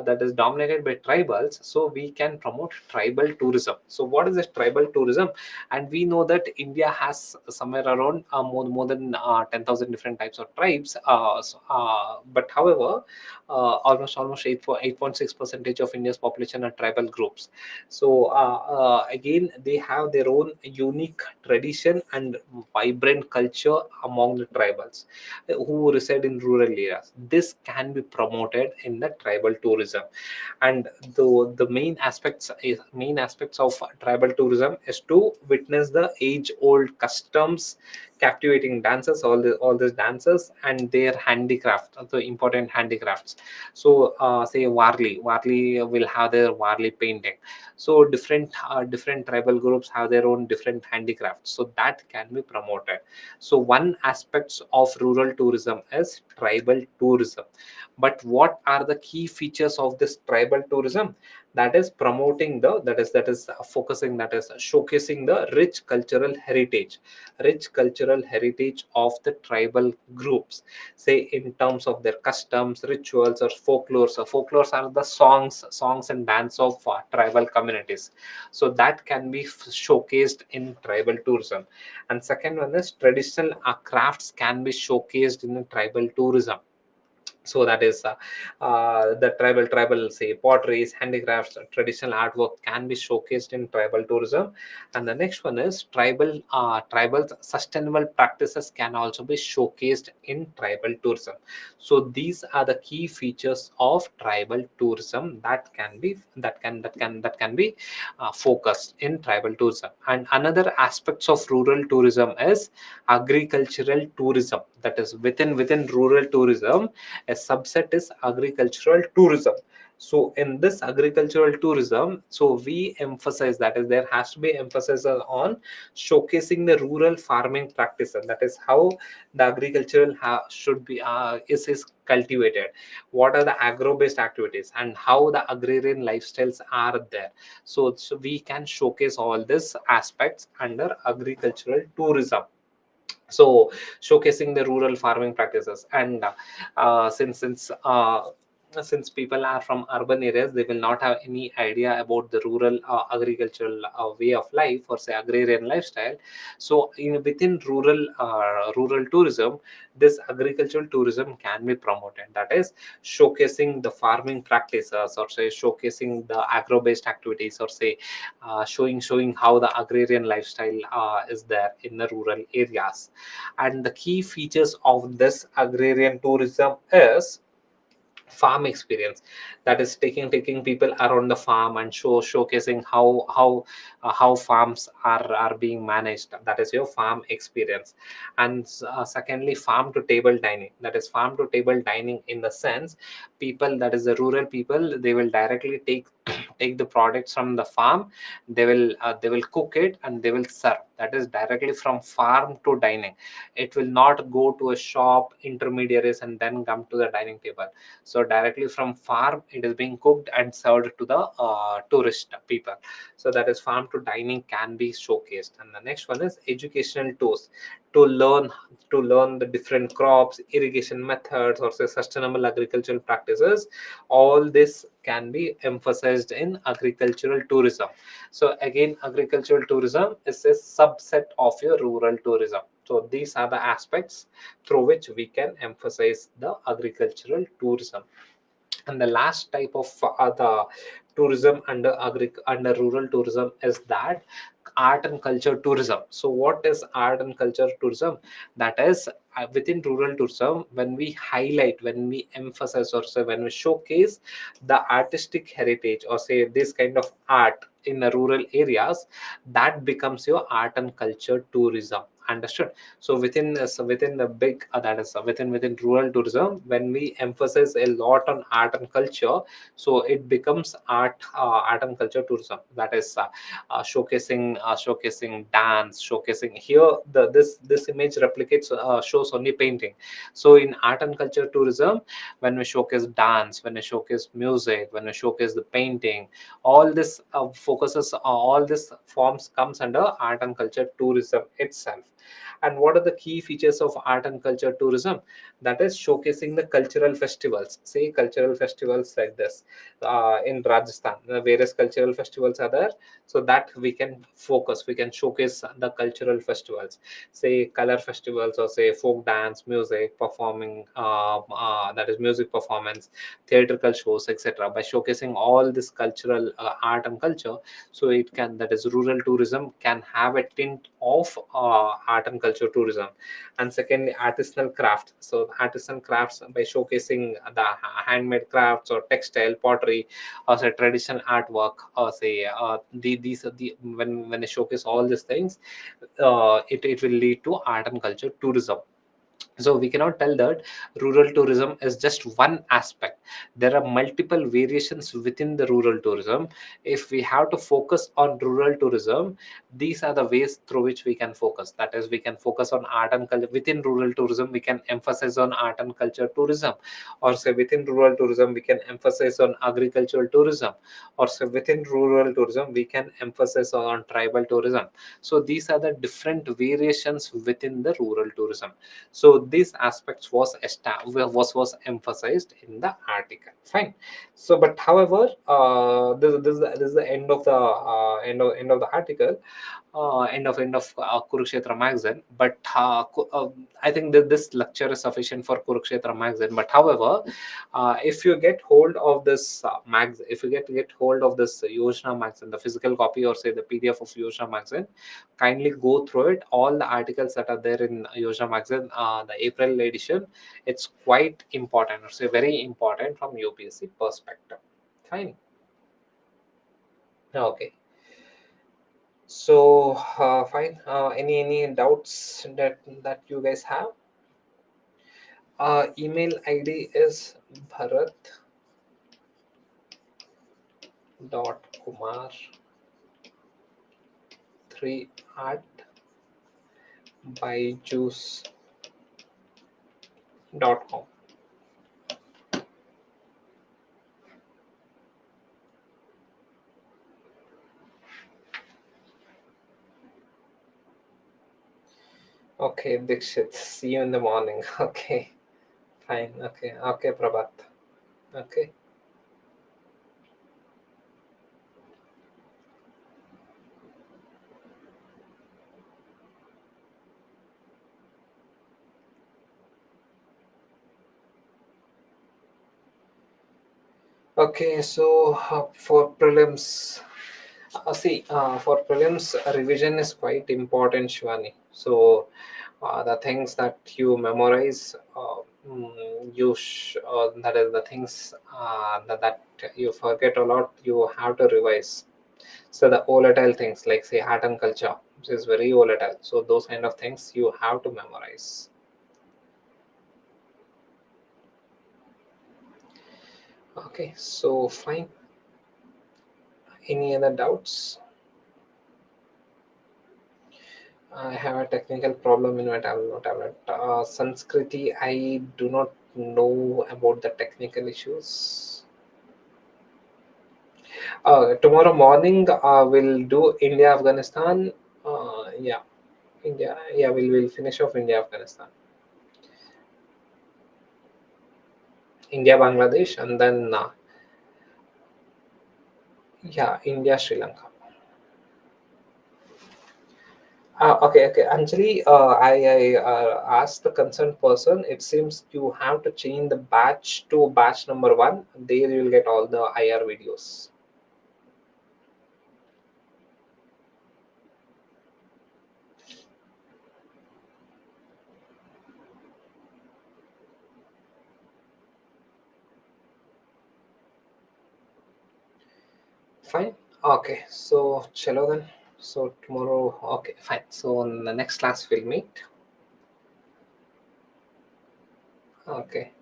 that is dominated by tribals, so we can promote tribal tourism. So what is this tribal tourism? And we know that India has somewhere around more than 10,000 different types of tribes, but however almost 8.6 percentage of India's population are tribal groups. So again, they have their own unique tradition and vibrant culture among the tribals who reside in rural areas. This can be promoted in the tribal tourism. And the main aspects of tribal tourism is to witness the age old customs, captivating dances, all these dances and their handicraft, the important handicrafts. So say Warli will have their Warli painting. So different tribal groups have their own different handicrafts, so that can be promoted. So one aspects of rural tourism is tribal tourism. But what are the key features of this tribal tourism? That is promoting the that is focusing, that is showcasing the rich cultural heritage of the tribal groups, say in terms of their customs, rituals, or folklore. So folklores are the songs and dance of tribal communities. So that can be showcased in tribal tourism. And second one is traditional crafts can be showcased in tribal tourism. So that is the tribal say potteries, handicrafts, traditional artwork can be showcased in tribal tourism. And the next one is tribal sustainable practices can also be showcased in tribal tourism. So these are the key features of tribal tourism that can be focused in tribal tourism. And another aspects of rural tourism is agricultural tourism. That is within rural tourism, a subset is agricultural tourism. So in this agricultural tourism, so we emphasize, that is there has to be emphasis on showcasing the rural farming practices. That is how the agricultural should be is cultivated, what are the agro based activities, and how the agrarian lifestyles are there. So we can showcase all these aspects under agricultural tourism. So showcasing the rural farming practices. And since people are from urban areas, they will not have any idea about the rural agricultural way of life, or say agrarian lifestyle. So within rural tourism, this agricultural tourism can be promoted. That is showcasing the farming practices, or say showcasing the agro based activities, or say showing how the agrarian lifestyle is there in the rural areas. And the key features of this agrarian tourism is farm experience. That is taking people around the farm and showcasing how farms are being managed. That is your farm experience. And secondly, farm to table dining. That is farm to table dining in the sense, people, that is the rural people, they will directly take the products from the farm. They will cook it and they will serve. That is directly from farm to dining. It will not go to a shop intermediaries and then come to the dining table. So directly from farm, it is being cooked and served to the tourist people. So that is farm to dining can be showcased. And the next one is educational tours, to learn the different crops, irrigation methods, or say sustainable agricultural practices. All this can be emphasized in agricultural tourism. So again, agricultural tourism is a subset of your rural tourism. So these are the aspects through which we can emphasize the agricultural tourism. And the last type of the tourism under rural tourism is that art and culture tourism. So what is art and culture tourism? That is within rural tourism, when we emphasize, or say when we showcase the artistic heritage, or say this kind of art in the rural areas, that becomes your art and culture tourism. Understood? So within the big that is within rural tourism, when we emphasize a lot on art and culture, so it becomes art and culture tourism. That is showcasing dance, showcasing here this image replicates shows only painting. So in art and culture tourism, when we showcase dance, when we showcase music, when we showcase the painting, all this focuses all this forms comes under art and culture tourism itself. And what are the key features of art and culture tourism? That is showcasing the cultural festivals. Say cultural festivals like this in Rajasthan, the various cultural festivals are there, so that we can focus, we can showcase the cultural festivals, say color festivals, or say folk dance, music performing, that is music performance, theatrical shows, etc. By showcasing all this cultural art and culture, so it can, that is rural tourism can have a tint of art and culture tourism. And secondly, artisanal craft. So artisanal crafts, by showcasing the handmade crafts or textile, pottery, or say traditional artwork, or say these are the, when I showcase all these things, it will lead to art and culture tourism. So we cannot tell that rural tourism is just one aspect. There are multiple variations within the rural tourism. If we have to focus on rural tourism, these are the ways through which we can focus. That is, we can focus on art and culture. Within rural tourism, we can emphasize on art and culture tourism, or say within rural tourism we can emphasize on agricultural tourism, or say within rural tourism we can emphasize on tribal tourism. So these are the different variations within the rural tourism. So these aspects was emphasized in the article. Fine. So but however, this is the end of the end of the article, end of Kurukshetra magazine. But I think that this lecture is sufficient for Kurukshetra magazine. But however, if you get hold of this if you get hold of this Yojana magazine, the physical copy, or say the PDF of Yojana magazine, kindly go through it. All the articles that are there in Yojana magazine, the April edition, it's quite important, or say very important from UPSC perspective. Fine. Okay. So fine. Any doubts that you guys have? Email ID is bharat.kumar3 at byju's.com. Okay, Dikshit. See you in the morning. Okay, fine. Okay, okay, Prabhat. Okay. Okay, so for prelims, for prelims, revision is quite important, Shivani. So the things that you memorize, that is the things that you forget a lot, you have to revise. So the volatile things like say art and culture, which is very volatile. So those kind of things you have to memorize. Okay, so fine. Any other doubts? I have a technical problem in my tablet. Sanskriti, I do not know about the technical issues. Tomorrow morning, we'll do India Afghanistan. Yeah, India. Yeah, we'll finish off India Afghanistan, India Bangladesh, and then yeah, India Sri Lanka. Okay, okay. Anjali, I asked the concerned person. It seems you have to change the batch to batch number one. There you will get all the IR videos. Fine. Okay. So, chalo then. So tomorrow. Okay, fine. So in the next class we'll meet. Okay.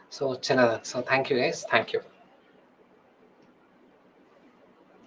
So chalo then. So thank you guys. Thank you.